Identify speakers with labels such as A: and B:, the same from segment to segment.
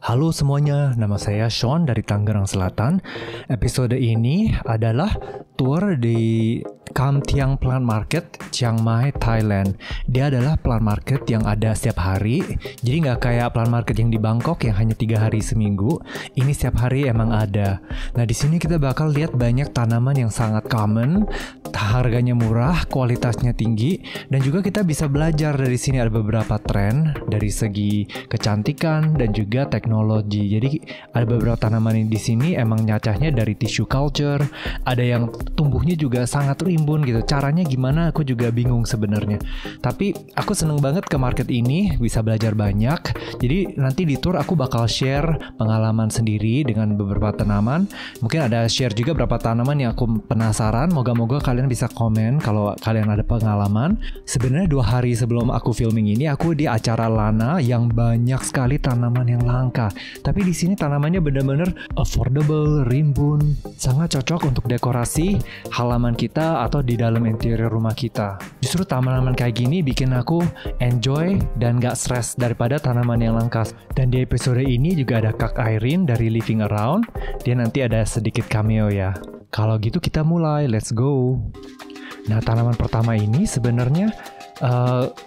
A: Halo semuanya, nama saya Sean dari Tangerang Selatan. Episode ini adalah tour di Kam Tiang Plant Market, Chiang Mai, Thailand. Dia adalah plant market yang ada setiap hari. Jadi nggak kayak plant market yang di Bangkok yang hanya 3 hari seminggu. Ini setiap hari emang ada. Nah di sini kita bakal lihat banyak tanaman yang sangat common, harganya murah, kualitasnya tinggi, dan juga kita bisa belajar dari sini. Ada beberapa tren dari segi kecantikan dan juga teknologi. Jadi ada beberapa tanaman yang di sini emang nyacahnya dari tissue culture. Ada yang tumbuhnya juga sangat rimbun gitu. Caranya gimana aku juga bingung sebenarnya. Tapi aku seneng banget ke market ini, bisa belajar banyak. Jadi nanti di tour aku bakal share pengalaman sendiri dengan beberapa tanaman. Mungkin ada share juga beberapa tanaman yang aku penasaran. Moga-moga kalian bisa komen kalau kalian ada pengalaman. Sebenarnya 2 hari sebelum aku filming ini, aku di acara Lana yang banyak sekali tanaman yang langka. Tapi di sini tanamannya benar-benar affordable, rimbun, sangat cocok untuk dekorasi halaman kita atau di dalam interior rumah kita. Justru tanaman kayak gini bikin aku enjoy dan gak stres daripada tanaman yang langka. Dan di episode ini juga ada Kak Irene dari Living Around. Dia nanti ada sedikit cameo ya. Kalau gitu kita mulai, let's go. Nah tanaman pertama ini sebenarnya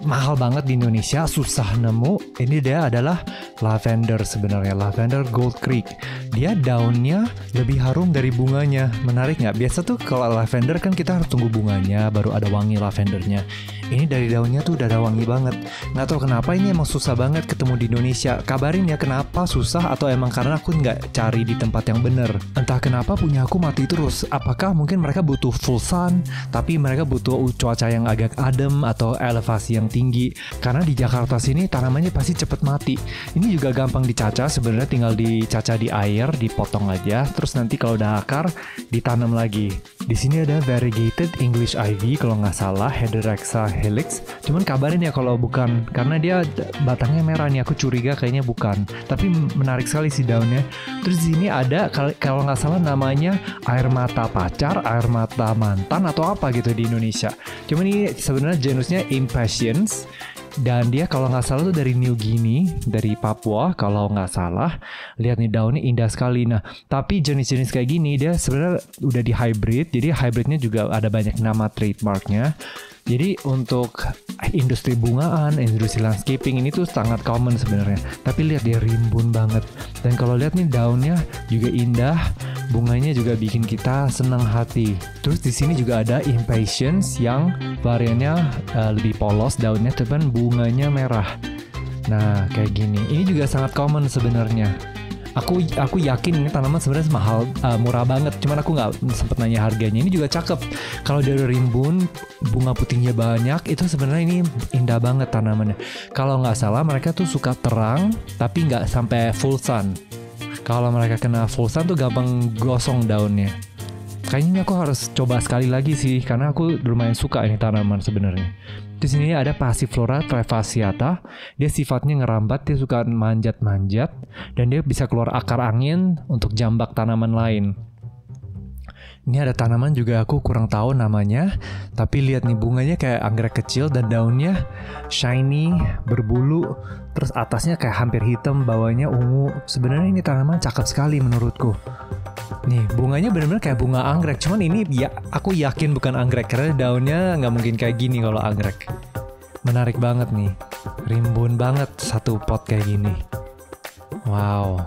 A: mahal banget di Indonesia, susah nemu. Ini dia adalah lavender sebenarnya, lavender Gold Creek. Dia daunnya lebih harum dari bunganya. Menarik nggak? Biasa tuh kalau lavender kan kita harus tunggu bunganya baru ada wangi lavendernya. Ini dari daunnya tuh udah ada wangi banget. Nggak tahu kenapa ini emang susah banget ketemu di Indonesia. Kabarin ya kenapa susah, atau emang karena aku nggak cari di tempat yang bener. Entah kenapa punya aku mati terus. Apakah mungkin mereka butuh full sun, tapi mereka butuh cuaca yang agak adem atau elevasi yang tinggi. Karena di Jakarta sini tanamannya pasti cepet mati. Ini juga gampang dicaca sebenarnya, tinggal dicaca di air, dipotong aja. Terus nanti kalau udah akar ditanam lagi. Di sini ada variegated English ivy kalau nggak salah, Hederaxa helix. Cuman kabarin ya kalau bukan, karena dia batangnya merah nih. Aku curiga kayaknya bukan. Tapi menarik sekali sih daunnya. Terus di sini ada kalau nggak salah namanya air mata pacar, air mata mantan atau apa gitu di Indonesia. Cuman ini sebenarnya genusnya Impatiens. Dan dia kalau nggak salah tuh dari New Guinea, dari Papua kalau nggak salah. Lihat nih daunnya indah sekali. Nah, tapi jenis-jenis kayak gini dia sebenarnya udah di hybrid. Jadi hybridnya juga ada banyak nama trademarknya. Jadi untuk industri bungaan, industri landscaping ini tuh sangat common sebenarnya. Tapi lihat dia rimbun banget. Dan kalau lihat nih daunnya juga indah, bunganya juga bikin kita senang hati. Terus di sini juga ada Impatiens yang variannya lebih polos daunnya, tapi bunganya merah. Nah kayak gini. Ini juga sangat common sebenarnya. Aku yakin ini tanaman sebenarnya mahal, murah banget. Cuman aku nggak sempet nanya harganya. Ini juga cakep. Kalau dari rimbun, bunga putihnya banyak, itu sebenarnya ini indah banget tanamannya. Kalau nggak salah mereka tuh suka terang, tapi nggak sampai full sun. Kalau mereka kena full sun tuh gampang gosong daunnya. Kayaknya aku harus coba sekali lagi sih, karena aku lumayan suka ini tanaman sebenarnya. Di sini ada Passiflora trifasciata. Dia sifatnya ngerambat, dia suka manjat-manjat, dan dia bisa keluar akar angin untuk jambak tanaman lain. Ini ada tanaman juga aku kurang tahu namanya, tapi lihat nih bunganya kayak anggrek kecil dan daunnya shiny, berbulu, terus atasnya kayak hampir hitam, bawahnya ungu. Sebenarnya ini tanaman cakep sekali menurutku. Nih bunganya benar-benar kayak bunga anggrek, cuman ini ya aku yakin bukan anggrek karena daunnya nggak mungkin kayak gini kalau anggrek. Menarik banget nih, rimbun banget satu pot kayak gini. Wow.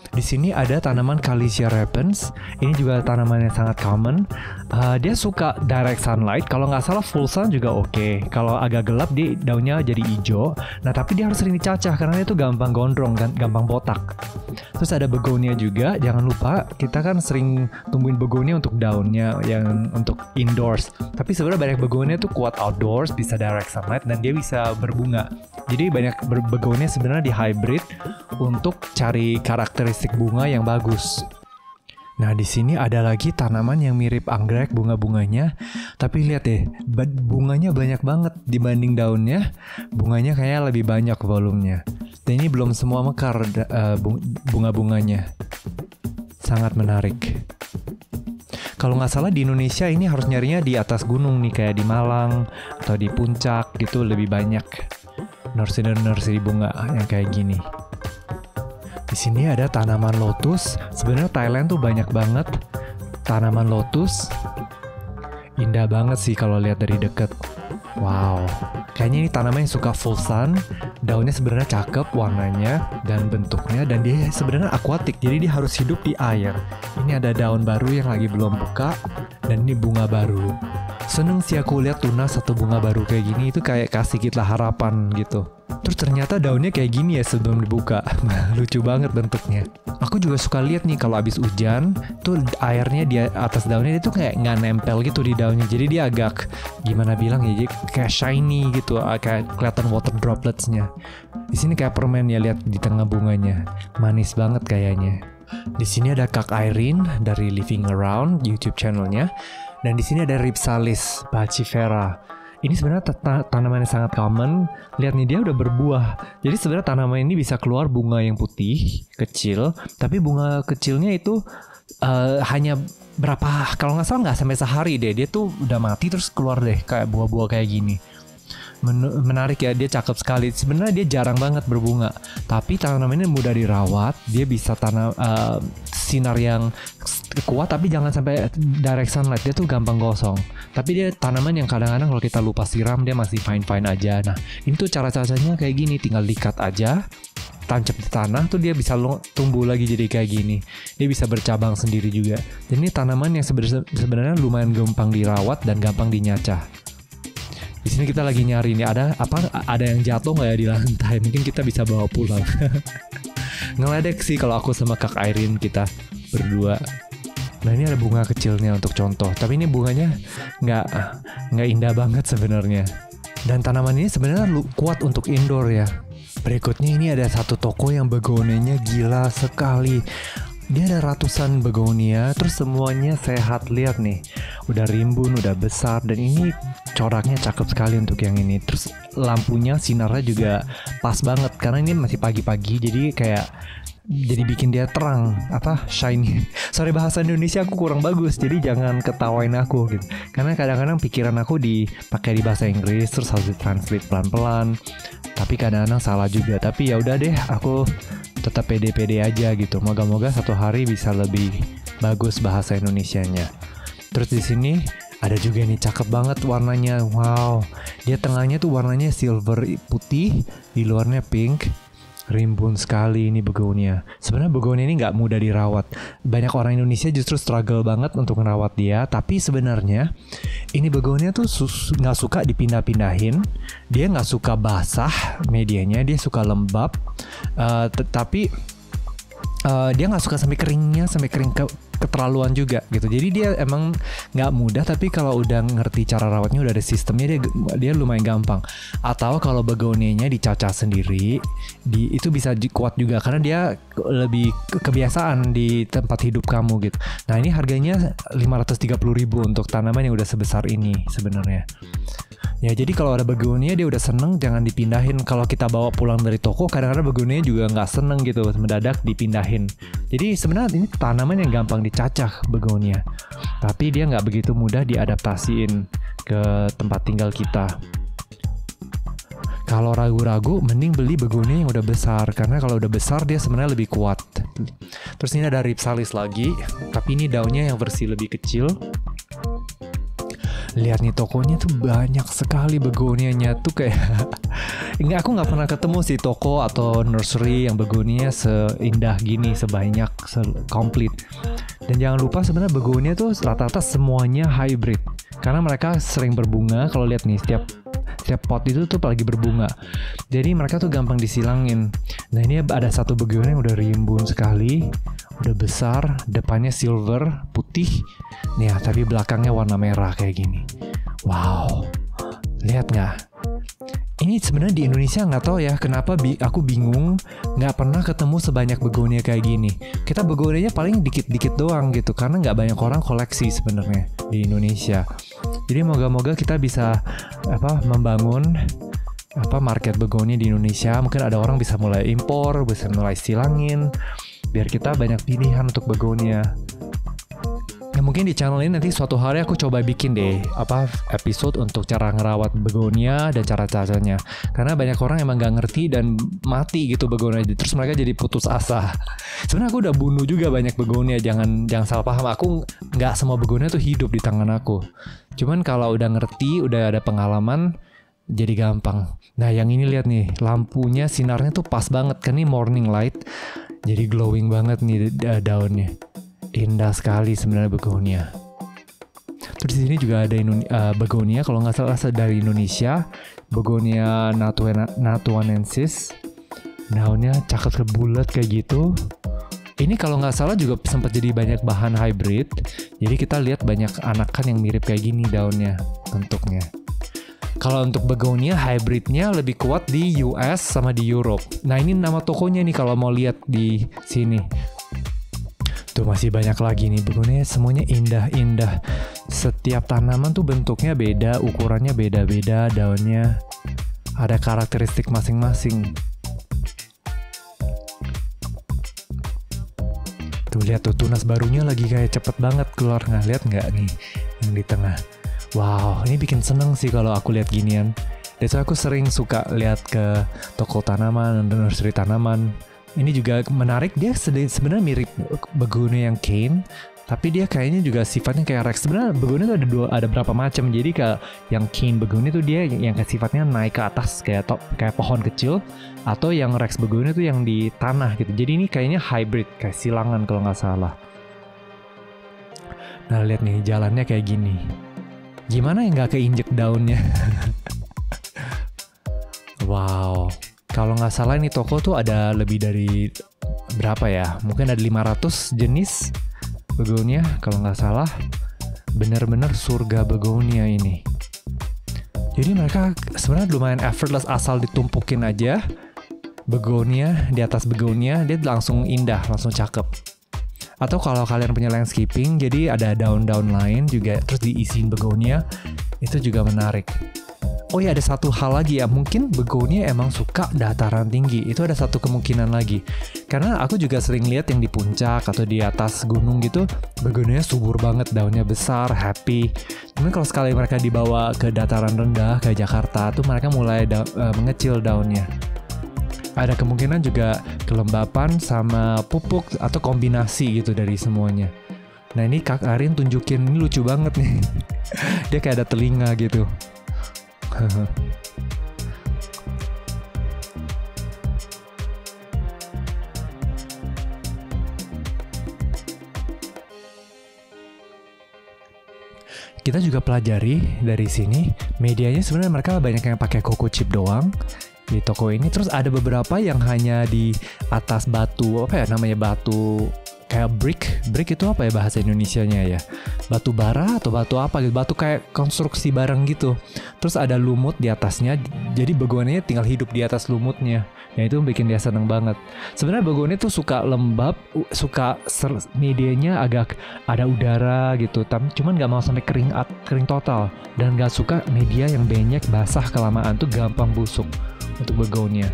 A: Di sini ada tanaman Calicia repens. Ini juga tanaman yang sangat common. Dia suka direct sunlight. Kalau nggak salah full sun juga oke. Kalau agak gelap dia daunnya jadi hijau. Nah tapi dia harus sering dicacah karena dia tuh gampang gondrong kan, gampang botak. Terus ada begonia juga. Jangan lupa kita kan sering tumbuhin begonia untuk daunnya yang untuk indoors. Tapi sebenarnya banyak begonia tuh kuat outdoors, bisa direct sunlight dan dia bisa berbunga. Jadi banyak begonia sebenarnya di hybrid untuk cari karakteristik bunga yang bagus. Nah, di sini ada lagi tanaman yang mirip anggrek bunga-bunganya, tapi lihat deh, bunganya banyak banget dibanding daunnya. Bunganya kayaknya lebih banyak volumenya. Dan ini belum semua mekar bunga-bunganya. Sangat menarik. Kalau nggak salah di Indonesia ini harus nyarinya di atas gunung nih, kayak di Malang atau di puncak gitu lebih banyak. nursery bunga yang kayak gini. Di sini ada tanaman lotus. Sebenarnya Thailand tuh banyak banget tanaman lotus. Indah banget sih kalau lihat dari deket. Wow, kayaknya ini tanaman yang suka full sun. Daunnya sebenarnya cakep warnanya dan bentuknya, dan dia sebenarnya akuatik, jadi dia harus hidup di air. Ini ada daun baru yang lagi belum buka, dan ini bunga baru. Seneng sih aku lihat tunas atau bunga baru kayak gini, itu kayak kasih kita harapan gitu. Terus ternyata daunnya kayak gini ya sebelum dibuka. Lucu banget bentuknya. Aku juga suka lihat nih kalau abis hujan tuh airnya di atas daunnya itu kayak nggak nempel gitu di daunnya. Jadi dia agak gimana bilang ya, jadi kayak shiny gitu, kayak kelihatan water dropletsnya. Di sini kayak permen ya, lihat di tengah bunganya. Manis banget kayaknya. Di sini ada Kak Irene dari Living Around YouTube channelnya. Dan di sini ada Rhipsalis Pachyfera. Ini sebenarnya tanaman yang sangat common. Lihat nih, dia udah berbuah. Jadi sebenarnya tanaman ini bisa keluar bunga yang putih, kecil. Tapi bunga kecilnya itu hanya berapa, kalau nggak salah nggak sampai sehari deh. Dia tuh udah mati terus keluar deh kayak buah-buah kayak gini. Menarik ya, dia cakep sekali. Sebenarnya dia jarang banget berbunga, tapi tanaman ini mudah dirawat. Dia bisa tanam sinar yang kuat, tapi jangan sampai direct sunlight. Dia tuh gampang gosong. Tapi dia tanaman yang kadang-kadang kalau kita lupa siram dia masih fine-fine aja. Nah, ini tuh cara-caranya kayak gini, tinggal diikat aja, tancap di tanah tuh dia bisa tumbuh lagi jadi kayak gini. Dia bisa bercabang sendiri juga. Dan ini tanaman yang sebenarnya lumayan gampang dirawat dan gampang dinyacah. Di sini kita lagi nyari nih, ada yang jatuh nggak ya di lantai? Mungkin kita bisa bawa pulang. Ngeledek sih kalau aku sama Kak Irene, kita berdua. Nah, ini ada bunga kecilnya untuk contoh, tapi ini bunganya nggak indah banget sebenarnya. Dan tanaman ini sebenarnya kuat untuk indoor ya. Berikutnya ini ada satu toko yang begonenya gila sekali. Dia ada ratusan begonia, terus semuanya sehat. Lihat nih, udah rimbun, udah besar, dan ini coraknya cakep sekali untuk yang ini. Terus lampunya, sinarnya juga pas banget, karena ini masih pagi-pagi, jadi bikin dia terang, shiny. Sorry, bahasa Indonesia aku kurang bagus, jadi jangan ketawain aku gitu. Karena kadang-kadang pikiran aku dipakai di bahasa Inggris, terus harus ditranslate pelan-pelan. Tapi kadang-kadang salah juga. Tapi ya udah deh, aku tetap pede-pede aja gitu. Moga-moga satu hari bisa lebih bagus bahasa Indonesianya. Terus di sini ada juga nih, cakep banget warnanya. Wow, dia tengahnya tuh warnanya silver putih, di luarnya pink. Rimbun sekali ini begonia. Sebenarnya begonia ini nggak mudah dirawat. Banyak orang Indonesia justru struggle banget untuk merawat dia. Tapi sebenarnya ini begonia tuh nggak suka dipindah-pindahin. Dia nggak suka basah medianya. Dia suka lembab. Tapi dia nggak suka sampai kering keterlaluan juga gitu. Jadi dia emang nggak mudah, tapi kalau udah ngerti cara rawatnya, udah ada sistemnya, dia lumayan gampang. Atau kalau begonianya dicacah sendiri, itu bisa kuat juga karena dia lebih kebiasaan di tempat hidup kamu gitu. Nah, ini harganya 530.000 untuk tanaman yang udah sebesar ini sebenarnya. Ya, jadi kalau ada begonia dia udah seneng, jangan dipindahin. Kalau kita bawa pulang dari toko, kadang-kadang begonia juga nggak seneng gitu, mendadak dipindahin. Jadi sebenarnya ini tanaman yang gampang dicacah begonia, tapi dia nggak begitu mudah diadaptasiin ke tempat tinggal kita. Kalau ragu-ragu, mending beli begonia yang udah besar, karena kalau udah besar dia sebenarnya lebih kuat. Terus ini ada Rhipsalis lagi, tapi ini daunnya yang versi lebih kecil. Lihat nih, tokonya tuh banyak sekali begonianya tuh kayak ini aku nggak pernah ketemu sih toko atau nursery yang begonia seindah gini, sebanyak, komplit. Dan jangan lupa sebenarnya begonia tuh rata-rata semuanya hybrid, karena mereka sering berbunga. Kalau lihat nih, setiap pot itu tuh lagi berbunga, jadi mereka tuh gampang disilangin. Nah, ini ada satu begonia yang udah rimbun sekali, udah besar, depannya silver putih nih ya, tapi belakangnya warna merah kayak gini. Wow, lihat nggak? Ini sebenarnya di Indonesia nggak tahu ya kenapa aku bingung, nggak pernah ketemu sebanyak begonia kayak gini. Kita begonianya paling dikit-dikit doang gitu, karena nggak banyak orang koleksi sebenarnya di Indonesia. Jadi moga-moga kita bisa membangun market begonia di Indonesia. Mungkin ada orang bisa mulai impor, bisa mulai silangin, biar kita banyak pilihan untuk begonia. Ya, Mungkin di channel ini nanti suatu hari aku coba bikin deh episode untuk cara ngerawat begonia dan cara-caranya. Karena banyak orang emang gak ngerti dan mati gitu begonia, terus mereka jadi putus asa. Sebenarnya aku udah bunuh juga banyak begonia, jangan salah paham. Aku nggak semua begonia tuh hidup di tangan aku. Cuman kalau udah ngerti, udah ada pengalaman, jadi gampang. Nah yang ini lihat nih, lampunya sinarnya tuh pas banget kan, ini morning light, jadi glowing banget nih daunnya. Indah sekali sebenarnya begonia. Terus di sini juga ada begonia, kalau nggak salah dari Indonesia, begonia natuanensis. Daunnya cakep bulat kayak gitu. Ini kalau nggak salah juga sempat jadi banyak bahan hybrid. Jadi kita lihat banyak anakan yang mirip kayak gini daunnya, bentuknya. Kalau untuk begonia hybridnya lebih kuat di US sama di Europe. Nah ini nama tokonya nih kalau mau lihat di sini. Tuh masih banyak lagi nih begonia, semuanya indah-indah. Setiap tanaman tuh bentuknya beda, ukurannya beda-beda, daunnya ada karakteristik masing-masing. Tuh lihat tuh, tunas barunya lagi kayak cepet banget keluar. Nggak lihat nggak nih yang di tengah? Wow, ini bikin seneng sih kalau aku lihat ginian. Jadi aku sering suka lihat ke toko tanaman, nursery tanaman. Ini juga menarik, dia sebenarnya mirip begonia yang cane, tapi dia kayaknya juga sifatnya kayak Rex. Sebenarnya begonia itu ada berapa macam. Jadi yang cane begonia itu dia yang sifatnya naik ke atas kayak pohon kecil, atau yang Rex begonia itu yang di tanah gitu. Jadi ini kayaknya hybrid, kayak silangan kalau nggak salah. Nah lihat nih jalannya kayak gini. Gimana ya nggak keinjek daunnya? Wow. Kalau nggak salah ini toko tuh ada lebih dari berapa ya? Mungkin ada 500 jenis begonia kalau nggak salah. Bener-bener surga begonia ini. Jadi mereka sebenarnya lumayan effortless, asal ditumpukin aja begonia di atas begonia, dia langsung indah, langsung cakep. Atau kalau kalian punya landscaping, jadi ada daun-daun lain juga terus diisiin begonia, itu juga menarik. Oh ya, ada satu hal lagi ya, mungkin begonia emang suka dataran tinggi. Itu ada satu kemungkinan lagi. Karena aku juga sering lihat yang di puncak atau di atas gunung gitu, begonianya subur banget, daunnya besar, happy. Cuman kalau sekali mereka dibawa ke dataran rendah kayak Jakarta, tuh mereka mulai mengecil daunnya. Ada kemungkinan juga kelembapan sama pupuk atau kombinasi gitu dari semuanya. Nah ini Kak Arin tunjukin, ini lucu banget nih. Dia kayak ada telinga gitu. Kita juga pelajari dari sini, medianya sebenarnya mereka banyak yang pakai coco chip doang di toko ini. Terus ada beberapa yang hanya di atas batu, batu kayak brick itu apa ya bahasa Indonesianya ya, batu bara atau batu apa gitu, batu kayak konstruksi barang gitu. Terus ada lumut di atasnya, jadi begonianya tinggal hidup di atas lumutnya. Ya itu bikin dia seneng banget. Sebenarnya begonia tuh suka lembab, suka medianya agak ada udara gitu, tapi cuman nggak mau sampai kering total, dan nggak suka media yang banyak basah kelamaan, tuh gampang busuk untuk begonia.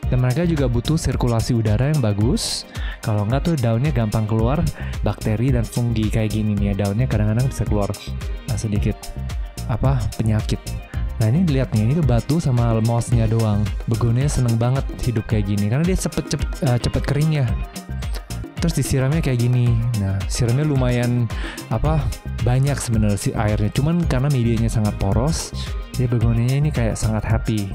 A: Dan mereka juga butuh sirkulasi udara yang bagus. Kalau nggak tuh daunnya gampang keluar bakteri dan fungi kayak gini nih ya. Daunnya kadang-kadang bisa keluar sedikit penyakit. Nah ini lihat nih, ini tuh batu sama mossnya doang. Begonia seneng banget hidup kayak gini karena dia cepet keringnya. Terus disiramnya kayak gini. Nah siramnya lumayan banyak sebenarnya si airnya. Cuman karena medianya sangat poros, jadi begonianya ini kayak sangat happy.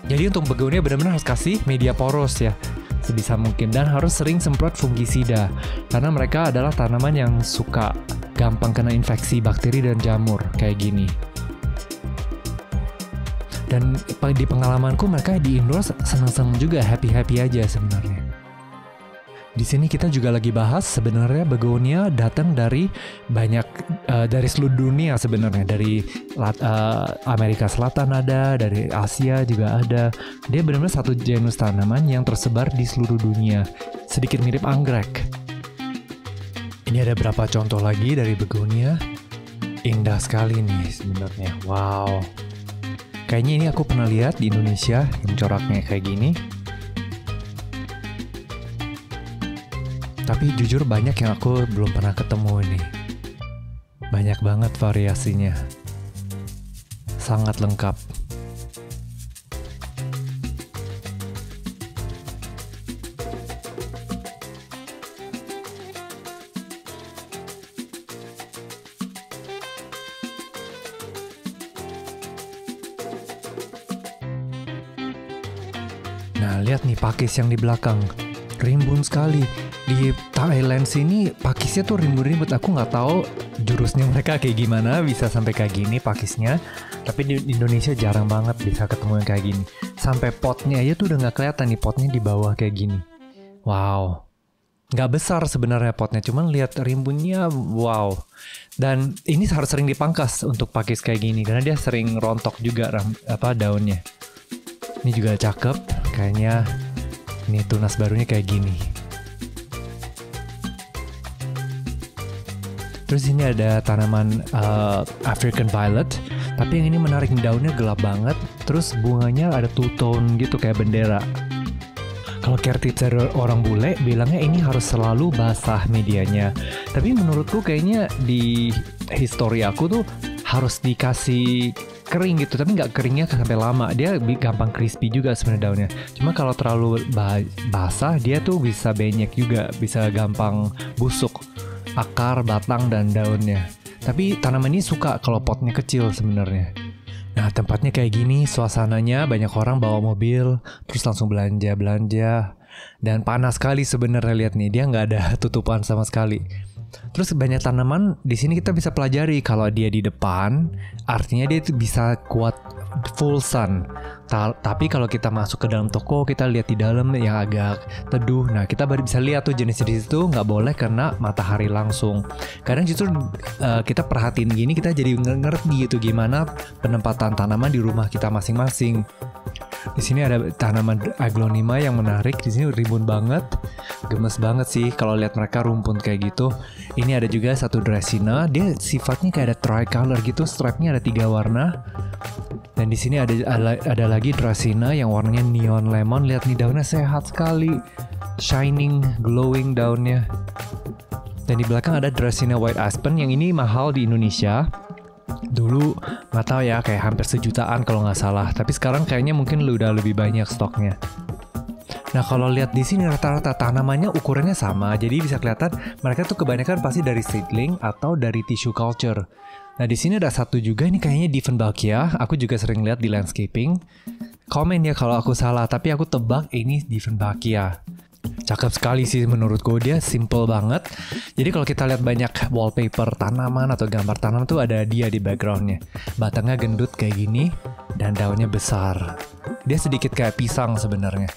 A: Jadi untuk begonia benar-benar harus kasih media poros ya sebisa mungkin, dan harus sering semprot fungisida karena mereka adalah tanaman yang suka gampang kena infeksi bakteri dan jamur kayak gini. Dan di pengalamanku mereka di indoor senang-senang juga, happy-happy aja sebenarnya. Di sini kita juga lagi bahas sebenarnya begonia datang dari dari seluruh dunia sebenarnya, dari Amerika Selatan ada, dari Asia juga ada. Dia benar-benar satu genus tanaman yang tersebar di seluruh dunia, sedikit mirip anggrek. Ini ada beberapa contoh lagi dari begonia, indah sekali nih sebenarnya. Wow, kayaknya ini aku pernah lihat di Indonesia yang coraknya kayak gini. Tapi jujur banyak yang aku belum pernah ketemu ini. Banyak banget variasinya. Sangat lengkap. Nah, lihat nih pakis yang di belakang. Rimbun sekali. Di Thailand sini pakisnya tuh rimbun-rimbun. Aku nggak tahu jurusnya mereka kayak gimana bisa sampai kayak gini pakisnya. Tapi di Indonesia jarang banget bisa ketemu yang kayak gini. Sampai potnya aja tuh udah nggak kelihatan nih potnya di bawah kayak gini. Wow. Nggak besar sebenarnya potnya, cuman lihat rimbunnya, wow. Dan ini harus sering dipangkas untuk pakis kayak gini karena dia sering rontok juga daunnya. Ini juga cakep, kayaknya ini tunas barunya kayak gini. Terus ini ada tanaman African Violet, tapi yang ini menarik, daunnya gelap banget. Terus bunganya ada two tone gitu kayak bendera. Kalau caretaker orang bule bilangnya ini harus selalu basah medianya. Tapi menurutku kayaknya di histori aku tuh harus dikasih kering gitu, tapi nggak keringnya sampai lama. Dia gampang crispy juga sebenarnya daunnya. Cuma kalau terlalu basah dia tuh bisa benyek juga, bisa gampang busuk akar, batang, dan daunnya. Tapi tanaman ini suka kalau potnya kecil sebenarnya. Nah, tempatnya kayak gini, suasananya banyak orang bawa mobil, terus langsung belanja. Dan panas sekali sebenarnya, lihat nih, dia nggak ada tutupan sama sekali. Terus banyak tanaman di sini kita bisa pelajari kalau dia di depan, artinya dia itu bisa kuat full sun. Tapi kalau kita masuk ke dalam toko, kita lihat di dalam yang agak teduh. Nah, kita baru bisa lihat tuh jenis-jenis itu nggak boleh kena matahari langsung. Kadang justru kita perhatiin gini, kita jadi ngerti gitu gimana penempatan tanaman di rumah kita masing-masing. Di sini ada tanaman aglonema yang menarik. Di sini rimbun banget, gemes banget sih kalau lihat mereka rumpun kayak gitu. Ini ada juga satu Dracaena, dia sifatnya kayak ada tricolor gitu, stripe-nya ada 3 warna. Dan di sini ada lagi Dracaena yang warnanya neon lemon. Lihat nih, daunnya sehat sekali, shining, glowing daunnya. Dan di belakang ada Dracaena white aspen yang ini mahal di Indonesia. Dulu nggak tahu ya, kayak hampir 1 jutaan kalau nggak salah. Tapi sekarang kayaknya mungkin udah lebih banyak stoknya. Nah, kalau lihat di sini rata-rata tanamannya ukurannya sama, jadi bisa kelihatan mereka tuh kebanyakan pasti dari seedling atau dari tissue culture. Nah, di sini ada satu juga, ini kayaknya Diefenbachia. Aku juga sering lihat di landscaping. Komen ya kalau aku salah, tapi aku tebak ini Diefenbachia. Cakep sekali sih menurutku, dia simple banget. Jadi kalau kita lihat banyak wallpaper tanaman atau gambar tanaman tuh ada dia di backgroundnya. Batangnya gendut kayak gini dan daunnya besar. Dia sedikit kayak pisang sebenarnya.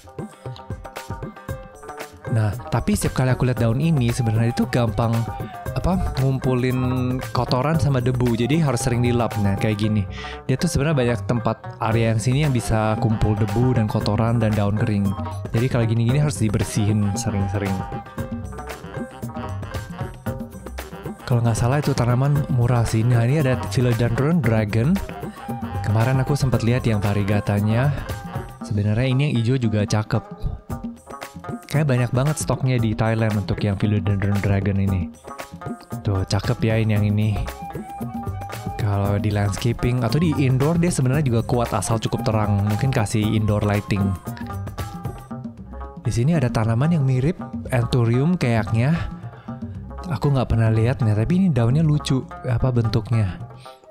A: Nah, tapi setiap kali aku lihat daun ini sebenarnya itu gampang ngumpulin kotoran sama debu, jadi harus sering dilap. Nah, kayak gini, dia tuh sebenarnya banyak tempat area yang sini yang bisa kumpul debu dan kotoran dan daun kering. Jadi kalau gini-gini harus dibersihin sering-sering. Kalau nggak salah itu tanaman murah sih. Nah, ini ada Philodendron Dragon. Kemarin aku sempat lihat yang variegatanya. Sebenarnya ini yang hijau juga cakep. Kayak banyak banget stoknya di Thailand untuk yang Philodendron Dragon ini. Tuh, cakep ya ini yang ini. Kalau di landscaping atau di indoor dia sebenarnya juga kuat asal cukup terang. Mungkin kasih indoor lighting. Di sini ada tanaman yang mirip Anthurium kayaknya. Aku nggak pernah lihat nih, tapi ini daunnya lucu bentuknya.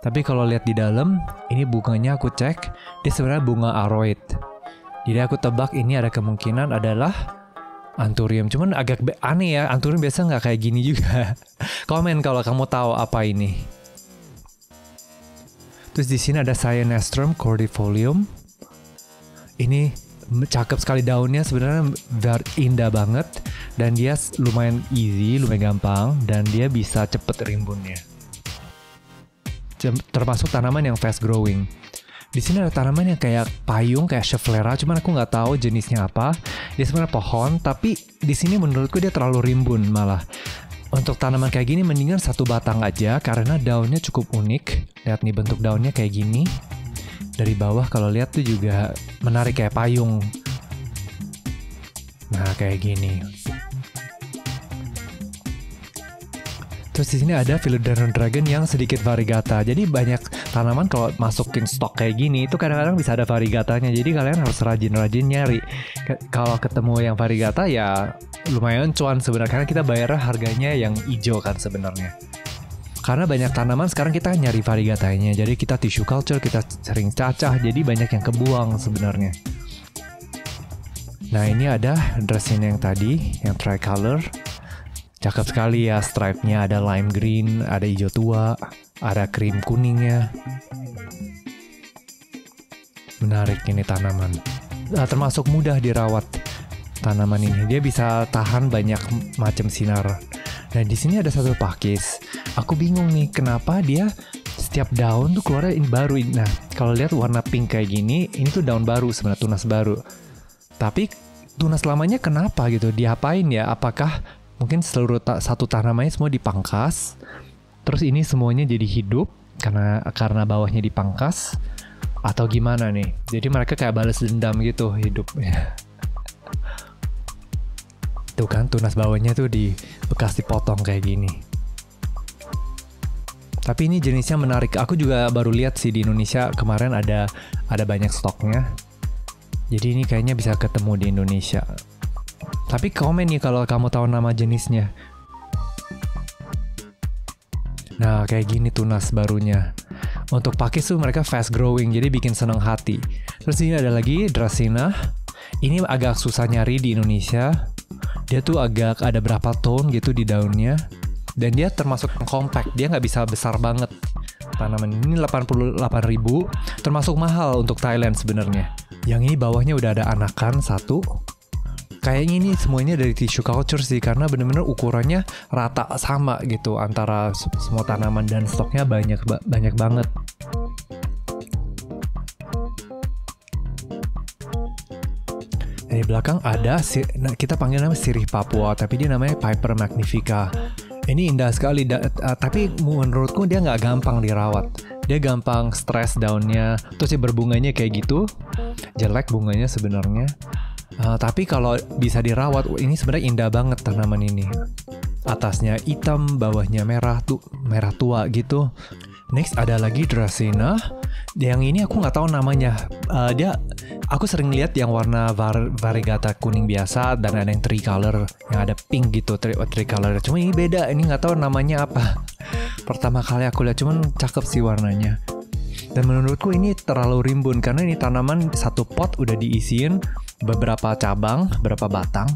A: Tapi kalau lihat di dalam, ini bunganya aku cek, dia sebenarnya bunga aroid. Jadi aku tebak ini ada kemungkinan adalah Anthurium. Cuman agak aneh ya, Anthurium biasa nggak kayak gini juga. Komen kalau kamu tahu apa ini. Terus di sini ada Cyanastrum cordifolium. Ini cakep sekali daunnya, sebenarnya indah banget. Dan dia lumayan easy, lumayan gampang. Dan dia bisa cepet rimbunnya. Termasuk tanaman yang fast growing. Di sini ada tanaman yang kayak payung, kayak Schefflera, cuman aku nggak tahu jenisnya apa. Dia sebenarnya pohon, tapi di sini menurutku dia terlalu rimbun malah. Untuk tanaman kayak gini mendingan 1 batang aja karena daunnya cukup unik. Lihat nih bentuk daunnya kayak gini. Dari bawah kalau lihat tuh juga menarik kayak payung. Nah, kayak gini. Terus di sini ada Philodendron Dragon yang sedikit variegata. Jadi banyak tanaman kalau masukin stok kayak gini itu kadang-kadang bisa ada variegatanya. Jadi kalian harus rajin-rajin nyari. Kalau ketemu yang variegata ya lumayan cuan sebenarnya, karena kita bayar harganya yang hijau kan sebenarnya. Karena banyak tanaman sekarang kita nyari variegatanya. Jadi kita tissue culture, kita sering cacah, jadi banyak yang kebuang sebenarnya. Nah ini ada Dracaena yang tadi, yang tricolor. Cakep sekali ya, stripe-nya ada lime green, ada hijau tua, ada krim kuningnya. Menarik ini tanaman. Termasuk mudah dirawat tanaman ini. Dia bisa tahan banyak macam sinar. Nah di sini ada satu pakis. Aku bingung nih kenapa dia setiap daun tuh keluarnya ini baru. Nah kalau lihat warna pink kayak gini, ini tuh daun baru sebenarnya, tunas baru. Tapi tunas lamanya kenapa gitu? Diapain ya? Apakah mungkin seluruh satu tanamannya semua dipangkas, terus ini semuanya jadi hidup karena bawahnya dipangkas, atau gimana nih? Jadi mereka kayak balas dendam gitu hidupnya. Tuh kan tunas bawahnya tuh bekas dipotong kayak gini. Tapi ini jenisnya menarik. Aku juga baru lihat sih di Indonesia kemarin ada banyak stoknya. Jadi ini kayaknya bisa ketemu di Indonesia. Tapi komen nih kalau kamu tahu nama jenisnya. Nah kayak gini tunas barunya. Untuk pakis tuh mereka fast growing, jadi bikin seneng hati. Terus ini ada lagi Dracaena. Ini agak susah nyari di Indonesia. Dia tuh agak ada berapa tone gitu di daunnya. Dan dia termasuk compact, dia nggak bisa besar banget. Tanaman ini 88.000, termasuk mahal untuk Thailand sebenarnya. Yang ini bawahnya udah ada anakan satu. Kayaknya ini semuanya dari tissue culture sih, karena bener-bener ukurannya rata sama gitu antara semua tanaman, dan stoknya banyak banget. Di belakang ada kita panggil namanya sirih Papua, tapi dia namanya Piper magnifica. Ini indah sekali, tapi menurutku dia nggak gampang dirawat. Dia gampang stres daunnya, terus dia berbunganya kayak gitu, jelek bunganya sebenarnya. Tapi kalau bisa dirawat, ini sebenarnya indah banget tanaman ini. Atasnya hitam, bawahnya merah tua gitu. Next ada lagi Dracaena. Yang ini aku nggak tahu namanya. Aku sering lihat yang warna variegata kuning biasa, dan ada yang tricolor, yang ada pink gitu, tricolor. Cuma ini beda, ini nggak tahu namanya apa. Pertama kali aku lihat, cuman cakep sih warnanya. Dan menurutku ini terlalu rimbun, karena ini tanaman satu pot udah diisiin beberapa cabang, beberapa batang.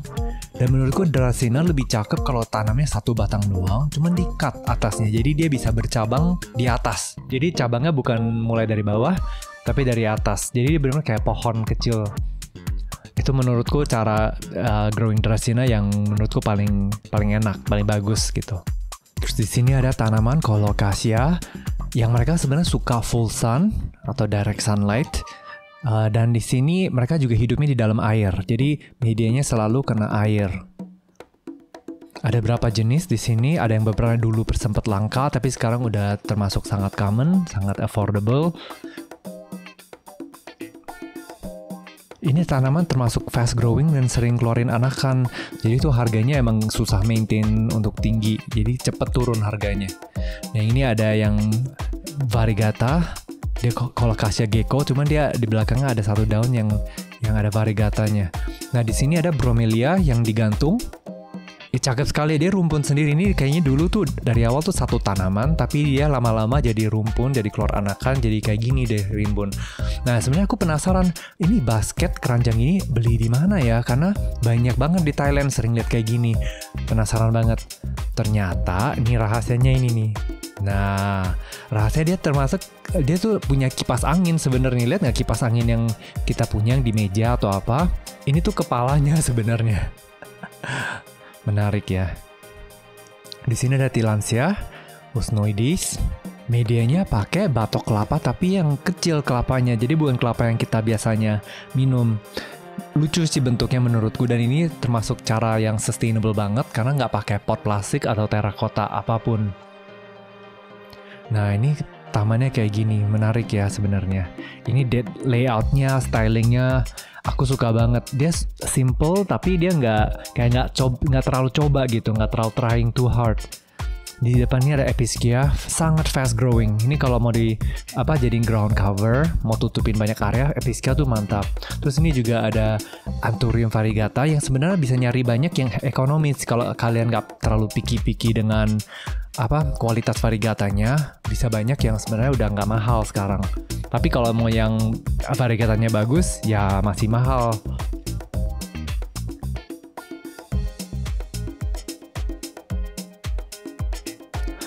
A: Dan menurutku Dracaena lebih cakep kalau tanamnya satu batang doang, cuman di-cut atasnya, jadi dia bisa bercabang di atas. Jadi cabangnya bukan mulai dari bawah, tapi dari atas. Jadi dia benar-benar kayak pohon kecil. Itu menurutku cara growing Dracaena yang menurutku paling enak, paling bagus gitu. Terus di sini ada tanaman Colocasia yang mereka sebenarnya suka full sun atau direct sunlight. Dan di sini mereka juga hidupnya di dalam air, jadi medianya selalu kena air. Ada berapa jenis di sini, ada yang beberapa dulu sempat langka, tapi sekarang udah termasuk sangat common, sangat affordable. Ini tanaman termasuk fast growing dan sering keluarin anakan, jadi tuh harganya emang susah maintain untuk tinggi, jadi cepet turun harganya. Yang ini ada yang variegata. Dia Colocasia gecko, cuman dia di belakangnya ada satu daun yang ada variegatanya. Nah di sini ada Bromelia yang digantung. Cakep sekali, dia rumpun sendiri. Ini kayaknya dulu tuh dari awal tuh satu tanaman, tapi dia lama-lama jadi rumpun, jadi keluar anakan, jadi kayak gini deh rimbun. Nah sebenarnya aku penasaran, ini basket keranjang ini beli di mana ya? Karena banyak banget di Thailand sering lihat kayak gini. Penasaran banget. Ternyata ini rahasianya ini nih. Nah, rahasia dia tuh punya kipas angin sebenarnya. Lihat nggak kipas angin yang kita punya yang di meja atau apa? Ini tuh kepalanya sebenarnya. Menarik ya. Di sini ada Tillandsia usnoides. Medianya pakai batok kelapa tapi yang kecil kelapanya. Jadi bukan kelapa yang kita biasanya minum. Lucu sih bentuknya menurutku, dan ini termasuk cara yang sustainable banget karena nggak pakai pot plastik atau terakota apapun. Nah ini tamannya kayak gini, menarik ya sebenarnya. Ini layoutnya, stylingnya, aku suka banget. Dia simple tapi dia nggak terlalu coba gitu, nggak terlalu trying too hard. Di depannya ada Epischia, sangat fast growing. Ini kalau mau jadiin ground cover, mau tutupin banyak area, Epischia tuh mantap. Terus ini juga ada Anthurium variegata yang sebenarnya bisa nyari banyak yang ekonomis. Kalau kalian nggak terlalu picky dengan kualitas variegatanya, bisa banyak yang sebenarnya udah nggak mahal sekarang. Tapi kalau mau yang variegatanya bagus, ya masih mahal.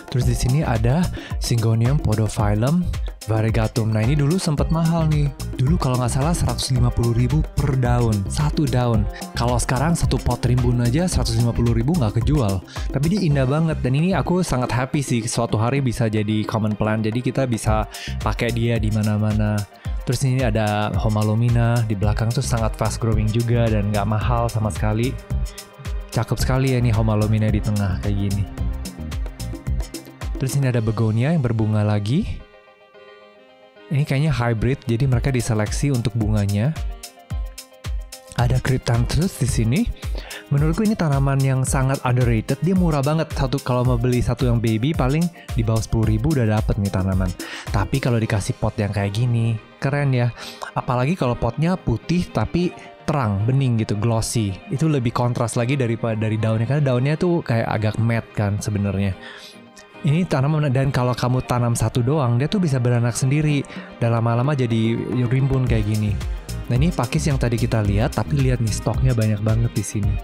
A: Terus di sini ada Syngonium podophyllum variegatum. Nah ini dulu sempat mahal nih. Dulu kalau nggak salah 150.000 per daun, satu daun. Kalau sekarang satu pot rimbun aja 150.000 nggak kejual. Tapi dia indah banget dan ini aku sangat happy sih suatu hari bisa jadi common plant. Jadi kita bisa pakai dia di mana-mana. Terus ini ada Homalomina di belakang tuh sangat fast growing juga dan nggak mahal sama sekali. Cakep sekali ya nih Homalomina di tengah kayak gini. Terus ini ada begonia yang berbunga lagi. Ini kayaknya hybrid, jadi mereka diseleksi untuk bunganya. Ada Cryptanthus di sini. Menurutku ini tanaman yang sangat underrated. Dia murah banget. Kalau mau beli satu yang baby paling di bawah 10.000 udah dapet nih tanaman. Tapi kalau dikasih pot yang kayak gini, keren ya. Apalagi kalau potnya putih tapi terang, bening gitu, glossy. Itu lebih kontras lagi daripada dari daunnya, karena daunnya tuh kayak agak matte kan sebenarnya. Ini tanaman dan kalau kamu tanam satu doang, dia tuh bisa beranak sendiri dan lama-lama jadi rimbun kayak gini. Nah ini pakis yang tadi kita lihat, tapi lihat nih stoknya banyak banget di sini.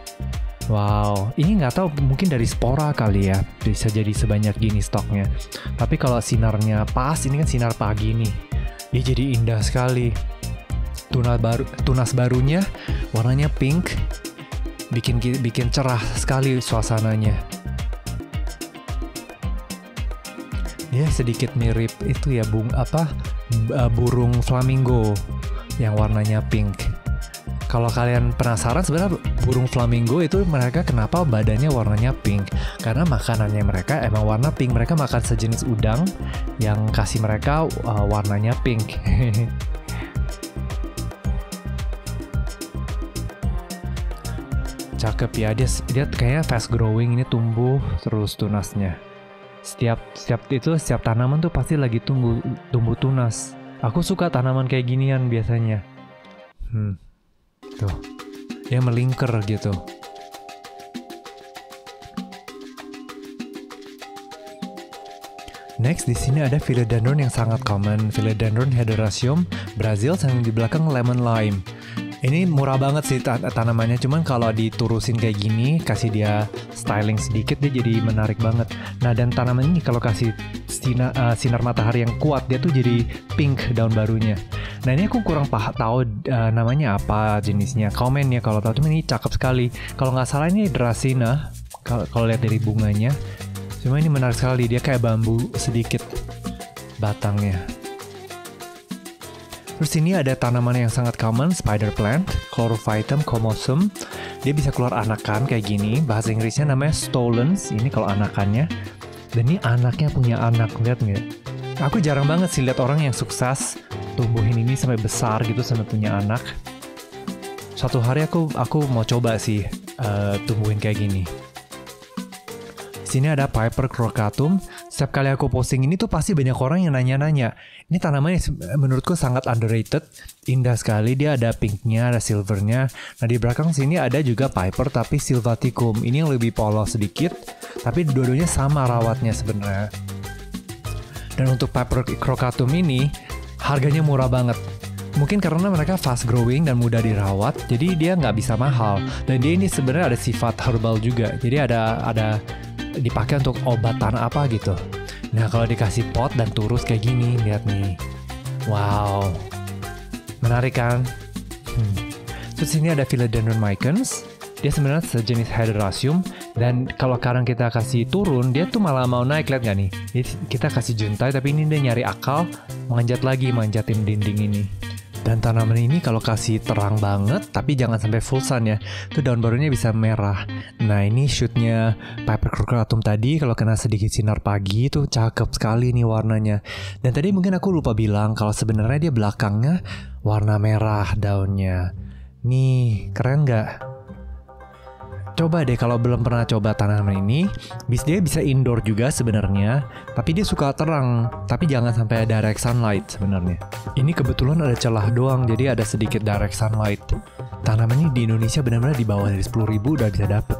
A: Wow, ini nggak tahu mungkin dari spora kali ya, bisa jadi sebanyak gini stoknya. Tapi kalau sinarnya pas, ini kan sinar pagi nih, dia jadi indah sekali. Tunas barunya warnanya pink, bikin cerah sekali suasananya. Ya sedikit mirip itu ya burung flamingo yang warnanya pink. Kalau kalian penasaran sebenarnya burung flamingo itu mereka kenapa badannya warnanya pink? Karena makanannya mereka emang warna pink. Mereka makan sejenis udang yang kasih mereka warnanya pink. Cakep ya, dia kayaknya fast growing, ini tumbuh terus tunasnya. Setiap tanaman tuh pasti lagi tumbuh tunas. Aku suka tanaman kayak ginian biasanya. Tuh, dia melingkar gitu. Next di sini ada Philodendron yang sangat common, Philodendron hederaceum Brazil, yang di belakang lemon lime. Ini murah banget sih tanamannya, cuman kalau diturusin kayak gini, kasih dia styling sedikit, dia jadi menarik banget. Nah dan tanaman ini kalau kasih sinar matahari yang kuat, dia tuh jadi pink daun barunya. Nah ini aku kurang tahu namanya apa jenisnya, komen ya kalau tahu. Cuma ini cakep sekali. Kalau nggak salah ini Dracena, kalau lihat dari bunganya. Cuma ini menarik sekali, dia kayak bambu sedikit batangnya. Terus ini ada tanaman yang sangat common, spider plant, Chlorophytum comosum. Dia bisa keluar anakan kayak gini. Bahasa Inggrisnya namanya stolons. Ini kalau anakannya. Dan ini anaknya punya anak, lihat nggak? Aku jarang banget sih lihat orang yang sukses tumbuhin ini sampai besar gitu, sampai punya anak. Suatu hari aku mau coba sih tumbuhin kayak gini. Sini ada Piper crocatum. Setiap kali aku posting ini tuh pasti banyak orang yang nanya-nanya. Ini tanamannya menurutku sangat underrated, indah sekali. Dia ada pinknya, ada silvernya. Nah di belakang sini ada juga Piper tapi sylvaticum. Ini yang lebih polos sedikit, tapi dua-duanya sama rawatnya sebenarnya. Dan untuk Piper crocatum ini harganya murah banget. Mungkin karena mereka fast growing dan mudah dirawat, jadi dia nggak bisa mahal. Dan dia ini sebenarnya ada sifat herbal juga. Jadi ada dipakai untuk obatan apa gitu. Nah kalau dikasih pot dan turus kayak gini, lihat nih. Wow, menarik kan? Terus ini ada Philodendron micans. Dia sebenarnya sejenis hederaceum. Dan kalau sekarang kita kasih turun, dia tuh malah mau naik, lihat nggak nih? Jadi kita kasih juntai, tapi ini dia nyari akal, manjatin dinding ini. Dan tanaman ini kalau kasih terang banget, tapi jangan sampai full sun ya. Tuh daun barunya bisa merah. Nah ini shootnya Piper crocatum tadi, kalau kena sedikit sinar pagi tuh cakep sekali nih warnanya. Dan tadi mungkin aku lupa bilang kalau sebenarnya dia belakangnya warna merah daunnya. Nih keren nggak? Coba deh kalau belum pernah coba tanaman ini, dia bisa indoor juga sebenarnya, tapi dia suka terang, tapi jangan sampai direct sunlight sebenarnya. Ini kebetulan ada celah doang, jadi ada sedikit direct sunlight. Tanaman ini di Indonesia benar-benar di bawah dari 10.000 udah bisa dapet.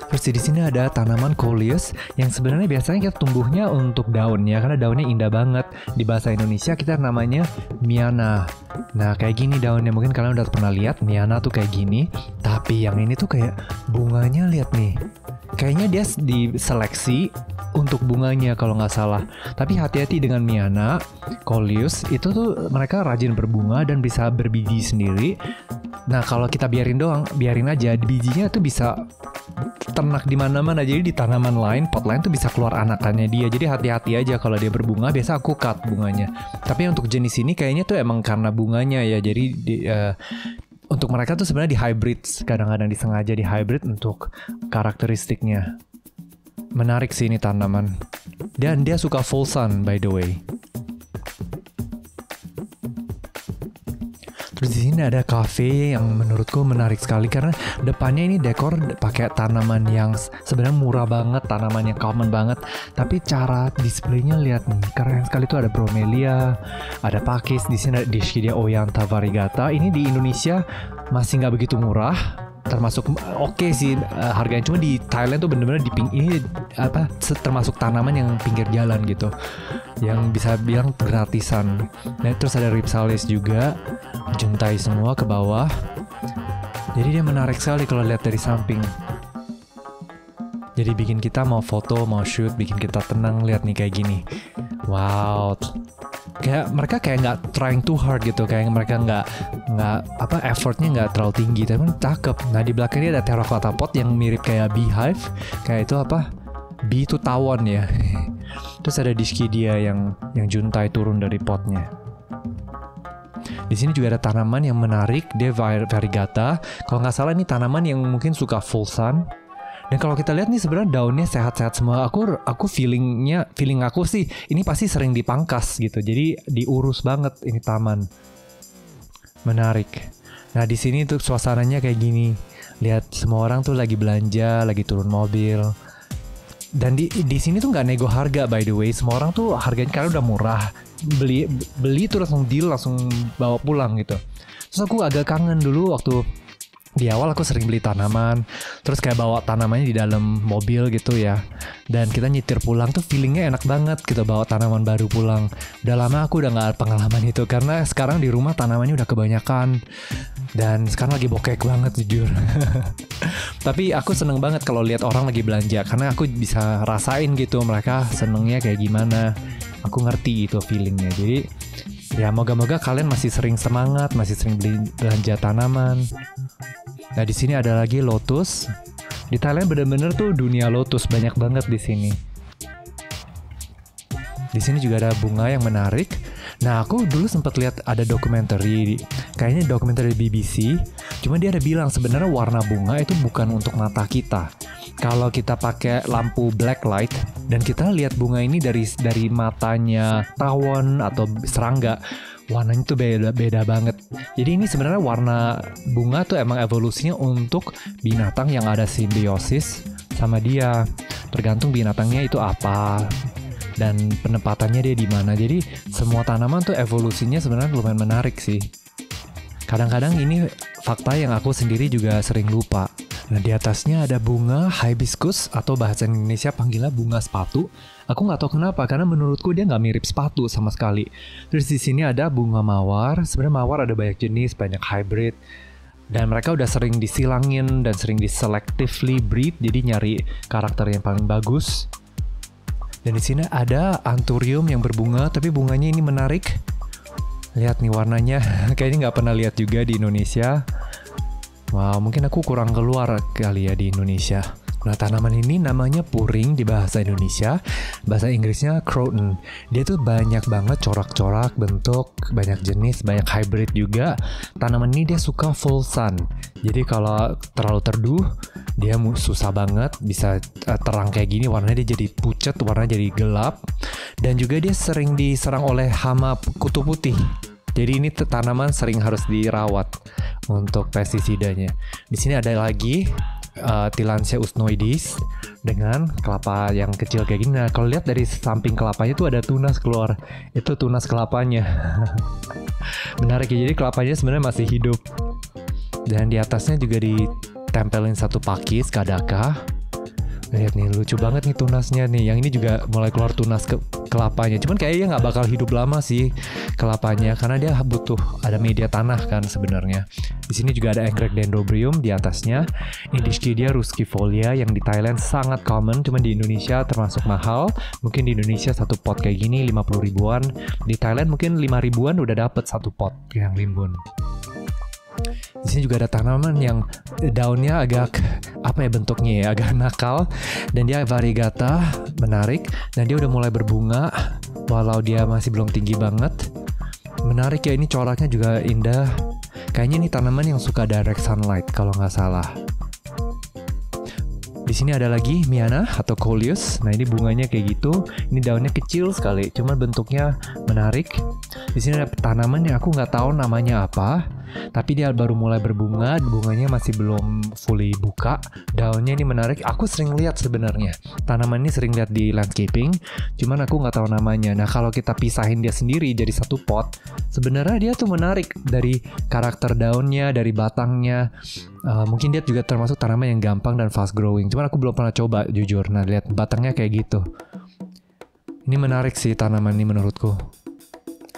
A: Terus di sini ada tanaman coleus yang sebenarnya biasanya kita tumbuhnya untuk daunnya karena daunnya indah banget. Di bahasa Indonesia kita namanya miana. Nah kayak gini daunnya, mungkin kalian udah pernah lihat miana tuh kayak gini. Tapi yang ini tuh kayak bunganya, lihat nih. Kayaknya dia diseleksi untuk bunganya kalau nggak salah. Tapi hati-hati dengan miana coleus, itu tuh mereka rajin berbunga dan bisa berbiji sendiri. Nah kalau kita biarin aja, bijinya tuh bisa ternak di mana-mana. Jadi di tanaman lain, pot lain tuh bisa keluar anakannya dia. Jadi hati-hati aja kalau dia berbunga. Biasa aku cut bunganya. Tapi untuk jenis ini kayaknya tuh emang karena bunganya ya. Jadi untuk mereka tuh sebenarnya di hybrid. Kadang-kadang disengaja di hybrid untuk karakteristiknya. Menarik sih ini tanaman. Dan dia suka full sun by the way. Terus di sini ada cafe yang menurutku menarik sekali karena depannya ini dekor pakai tanaman yang sebenarnya murah banget, tanaman yang common banget. Tapi cara displaynya lihat nih, keren sekali tuh, ada bromelia, ada pakis, di sini ada Dischidia oyantha variegata. Ini di Indonesia masih nggak begitu murah. Termasuk oke sih harganya, cuma di Thailand tuh bener-bener ini termasuk tanaman yang pinggir jalan gitu, yang bisa bilang gratisan. Nah terus ada Rhipsalis juga, juntai semua ke bawah. Jadi dia menarik sekali kalau lihat dari samping. Jadi bikin kita mau foto, mau shoot, bikin kita tenang lihat nih kayak gini. Wow. Kayak mereka kayak nggak trying too hard gitu, kayak mereka nggak effortnya nggak terlalu tinggi, tapi cakep. Nah di belakangnya ada terracotta pot yang mirip kayak beehive, kayak itu bee itu tawon ya. Terus ada Dischidia yang juntai turun dari potnya. Di sini juga ada tanaman yang menarik, dia variegata. Kalau nggak salah ini tanaman yang mungkin suka full sun. Dan kalau kita lihat nih sebenarnya daunnya sehat-sehat semua. Aku feeling aku sih ini pasti sering dipangkas gitu. Jadi diurus banget ini taman. Menarik. Nah di sini tuh suasananya kayak gini. Lihat semua orang tuh lagi belanja, lagi turun mobil. Dan di sini tuh nggak nego harga by the way. Semua orang tuh harganya karena udah murah. Beli tuh langsung deal, langsung bawa pulang gitu. Terus aku agak kangen dulu waktu di awal aku sering beli tanaman, terus kayak bawa tanamannya di dalam mobil gitu ya. Dan kita nyetir pulang tuh feelingnya enak banget gitu, bawa tanaman baru pulang. Udah lama aku udah gak pengalaman itu, karena sekarang di rumah tanamannya udah kebanyakan. Dan sekarang lagi bokek banget jujur. Tapi aku seneng banget kalau lihat orang lagi belanja, karena aku bisa rasain gitu mereka senengnya kayak gimana. Aku ngerti itu feelingnya. Jadi ya moga-moga kalian masih sering semangat, masih sering belanja tanaman. Nah di sini ada lagi lotus. Di Thailand bener-bener tuh dunia lotus, banyak banget di sini. Di sini juga ada bunga yang menarik. Nah aku dulu sempat lihat ada dokumenter, kayaknya dokumenter BBC. Cuma dia ada bilang sebenarnya warna bunga itu bukan untuk mata kita. Kalau kita pakai lampu black light dan kita lihat bunga ini dari matanya tawon atau serangga, warnanya tuh beda banget. Jadi ini sebenarnya warna bunga tuh emang evolusinya untuk binatang yang ada simbiosis sama dia. Tergantung binatangnya itu apa dan penempatannya dia di mana. Jadi semua tanaman tuh evolusinya sebenarnya lumayan menarik sih. Kadang-kadang ini fakta yang aku sendiri juga sering lupa. Nah di atasnya ada bunga hibiscus atau bahasa Indonesia panggilnya bunga sepatu. Aku nggak tahu kenapa, karena menurutku dia nggak mirip sepatu sama sekali. Terus di sini ada bunga mawar. Sebenarnya mawar ada banyak jenis, banyak hybrid. Dan mereka udah sering disilangin dan sering diselectively breed, jadi nyari karakter yang paling bagus. Dan di sini ada anthurium yang berbunga, tapi bunganya ini menarik. Lihat nih warnanya, kayaknya nggak pernah lihat juga di Indonesia. Wow, mungkin aku kurang keluar kali ya di Indonesia. Nah, tanaman ini namanya puring di bahasa Indonesia. Bahasa Inggrisnya croton. Dia tuh banyak banget corak-corak, bentuk, banyak jenis, banyak hybrid juga. Tanaman ini dia suka full sun. Jadi kalau terlalu teduh, dia susah banget. Bisa terang kayak gini, warnanya dia jadi pucat, warnanya jadi gelap. Dan juga dia sering diserang oleh hama kutu putih. Jadi ini tanaman sering harus dirawat untuk pestisidanya. Di sini ada lagi Tillandsia usnoides dengan kelapa yang kecil kayak gini. Nah, kalau lihat dari samping kelapanya tuh ada tunas keluar. Itu tunas kelapanya. Menarik ya, jadi kelapanya sebenarnya masih hidup. Dan di atasnya juga ditempelin satu pakis kadaka. Lihat nih, lucu banget nih tunasnya nih. Yang ini juga mulai keluar tunas kelapanya. Cuman kayaknya nggak bakal hidup lama sih kelapanya, karena dia butuh ada media tanah kan sebenarnya. Di sini juga ada anggrek dendrobium di atasnya. Ini Dischidia ruskifolia yang di Thailand sangat common, cuman di Indonesia termasuk mahal. Mungkin di Indonesia satu pot kayak gini 50 ribuan. Di Thailand mungkin 5 ribuan udah dapet satu pot yang limbun. Di sini juga ada tanaman yang daunnya agak bentuknya ya, agak nakal, dan dia variegata, menarik, dan dia udah mulai berbunga walau dia masih belum tinggi banget. Menarik ya, ini coraknya juga indah. Kayaknya ini tanaman yang suka direct sunlight kalau nggak salah. Di sini ada lagi Miana atau Coleus. Nah, ini bunganya kayak gitu. Ini daunnya kecil sekali, cuman bentuknya menarik. Di sini ada tanaman yang aku nggak tahu namanya apa, tapi dia baru mulai berbunga. Bunganya masih belum fully buka. Daunnya ini menarik. Aku sering lihat sebenarnya. Tanaman ini sering lihat di landscaping, cuman aku nggak tahu namanya. Nah, kalau kita pisahin dia sendiri jadi satu pot, sebenarnya dia tuh menarik dari karakter daunnya, dari batangnya. Mungkin dia juga termasuk tanaman yang gampang dan fast growing. Cuman aku belum pernah coba jujur. Nah, lihat batangnya kayak gitu. Ini menarik sih tanaman ini menurutku.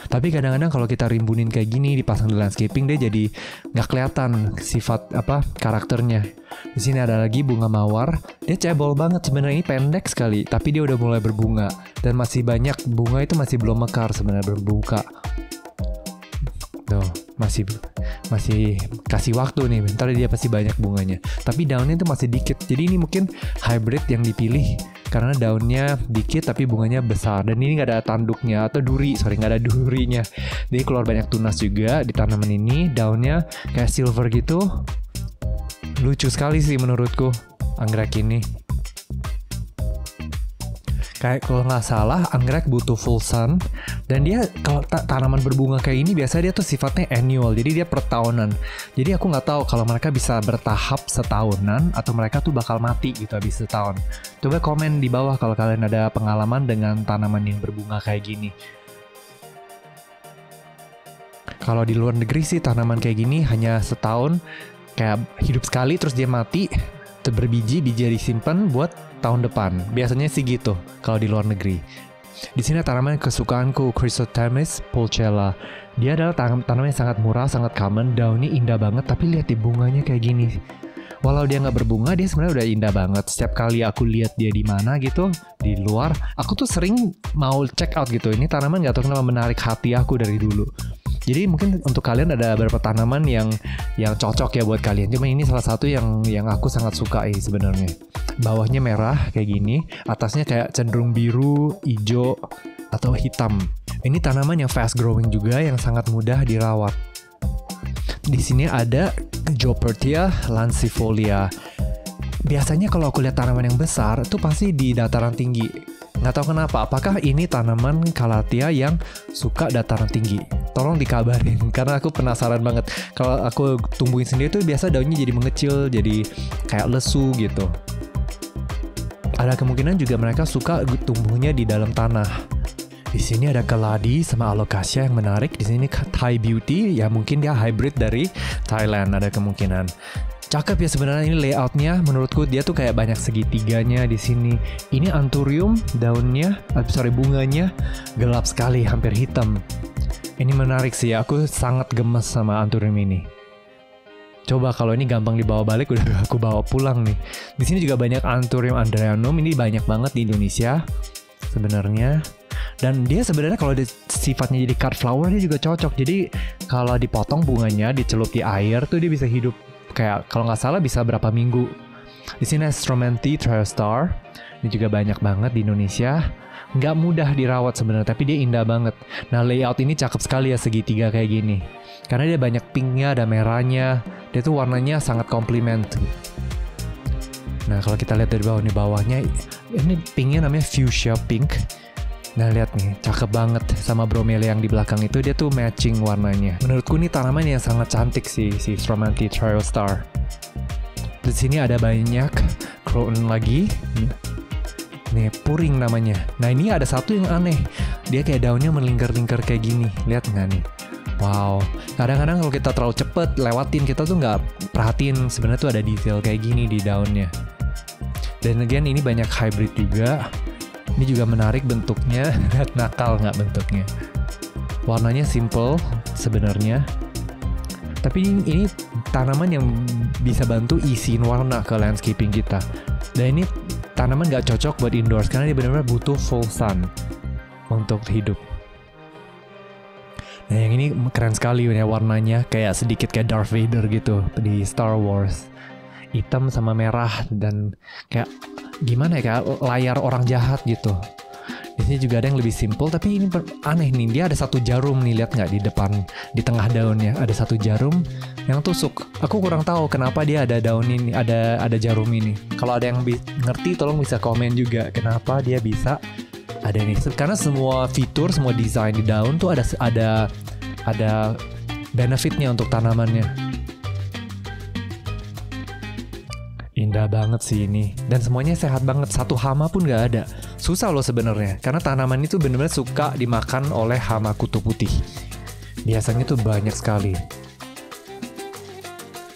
A: Tapi kadang-kadang kalau kita rimbunin kayak gini dipasang di landscaping, dia jadi nggak kelihatan sifat karakternya. Di sini ada lagi bunga mawar. Dia cebol banget sebenarnya, ini pendek sekali, tapi dia udah mulai berbunga dan masih banyak bunga itu masih belum mekar sebenarnya, berbuka. Tuh, masih kasih waktu nih, bentar dia pasti banyak bunganya. Tapi daunnya itu masih dikit. Jadi ini mungkin hybrid yang dipilih karena daunnya dikit tapi bunganya besar. Dan ini nggak ada tanduknya atau nggak ada durinya. Jadi keluar banyak tunas juga di tanaman ini. Daunnya kayak silver gitu. Lucu sekali sih menurutku anggrek ini. Kayak kalau nggak salah anggrek butuh full sun, dan dia kalau tanaman berbunga kayak ini biasanya dia tuh sifatnya annual, jadi dia per tahunan. Jadi aku nggak tahu kalau mereka bisa bertahap setahunan atau mereka tuh bakal mati gitu habis setahun. Coba komen di bawah kalau kalian ada pengalaman dengan tanaman yang berbunga kayak gini. Kalau di luar negeri sih tanaman kayak gini hanya setahun, kayak hidup sekali terus dia mati, berbiji disimpan buat tahun depan. Biasanya sih gitu kalau di luar negeri. Di sini tanaman kesukaanku, Chrysothemis pulchella. Dia adalah tanaman yang sangat murah, sangat common. Daunnya indah banget, tapi lihat di bunganya kayak gini. Walau dia nggak berbunga, dia sebenarnya udah indah banget. Setiap kali aku lihat dia di mana gitu, di luar, aku tuh sering mau check out gitu. Ini tanaman nggak tahu kenapa menarik hati aku dari dulu. Jadi mungkin untuk kalian ada beberapa tanaman yang cocok ya buat kalian. Cuma ini salah satu yang aku sangat sukai sebenarnya. Bawahnya merah kayak gini, atasnya kayak cenderung biru, hijau, atau hitam. Ini tanaman yang fast growing juga, yang sangat mudah dirawat. Di sini ada Giopertia lancifolia. Biasanya kalau aku lihat tanaman yang besar, itu pasti di dataran tinggi. Nggak tahu kenapa, apakah ini tanaman Calathea yang suka dataran tinggi? Tolong dikabarin, karena aku penasaran banget. Kalau aku tumbuhin sendiri tuh biasa daunnya jadi mengecil, jadi kayak lesu gitu. Ada kemungkinan juga mereka suka tumbuhnya di dalam tanah. Di sini ada keladi sama alocasia yang menarik. Di sini Thai beauty, ya mungkin dia hybrid dari Thailand, ada kemungkinan. Cakep ya sebenarnya ini layoutnya. Menurutku dia tuh kayak banyak segitiganya di sini. Ini anthurium, daunnya, bunganya gelap sekali, hampir hitam. Ini menarik sih, aku sangat gemes sama anthurium ini. Coba kalau ini gampang dibawa balik, udah aku bawa pulang nih. Di sini juga banyak Anthurium andreanum, ini banyak banget di Indonesia sebenarnya. Dan dia sebenarnya kalau sifatnya jadi cut flower, dia juga cocok. Jadi kalau dipotong bunganya, dicelup di air tuh dia bisa hidup kayak kalau nggak salah bisa berapa minggu. Di sini Stromanthi triostar, ini juga banyak banget di Indonesia. Nggak mudah dirawat sebenarnya, tapi dia indah banget. Nah, layout ini cakep sekali ya segitiga kayak gini. Karena dia banyak pinknya, ada merahnya. Dia tuh warnanya sangat komplimen. Nah, kalau kita lihat dari bawah nih, bawahnya ini pinknya namanya fuchsia pink. Nah lihat nih, cakep banget sama bromelia yang di belakang itu, dia tuh matching warnanya. Menurutku ini tanaman yang sangat cantik sih, si Stramante Trio Star. Di sini ada banyak croton lagi. Nih, puring namanya. Nah ini ada satu yang aneh, dia kayak daunnya melingkar-lingkar kayak gini. Lihat nggak nih? Wow, kadang-kadang kalau kita terlalu cepet lewatin, kita tuh nggak perhatiin sebenarnya tuh ada detail kayak gini di daunnya. Dan again ini banyak hybrid juga. Ini juga menarik bentuknya, nakal nggak bentuknya. Warnanya simple sebenarnya, tapi ini tanaman yang bisa bantu isiin warna ke landscaping kita. Dan ini tanaman nggak cocok buat indoors karena dia benar-benar butuh full sun untuk hidup. Nah yang ini keren sekali ya warnanya, kayak sedikit kayak Darth Vader gitu di Star Wars. Hitam sama merah dan kayak gimana ya, kayak layar orang jahat gitu. Di sini juga ada yang lebih simple, tapi ini aneh nih, dia ada satu jarum nih, lihat nggak di depan, di tengah daunnya ada satu jarum yang tusuk. Aku kurang tahu kenapa dia ada daun ini, ada jarum ini. Kalau ada yang ngerti tolong bisa komen juga kenapa dia bisa ada ini. Karena semua fitur, semua desain di daun tuh ada benefitnya untuk tanamannya. Indah banget sih ini, dan semuanya sehat banget, satu hama pun gak ada. Susah loh sebenarnya, karena tanaman itu benar-benar suka dimakan oleh hama kutu putih. Biasanya tuh banyak sekali.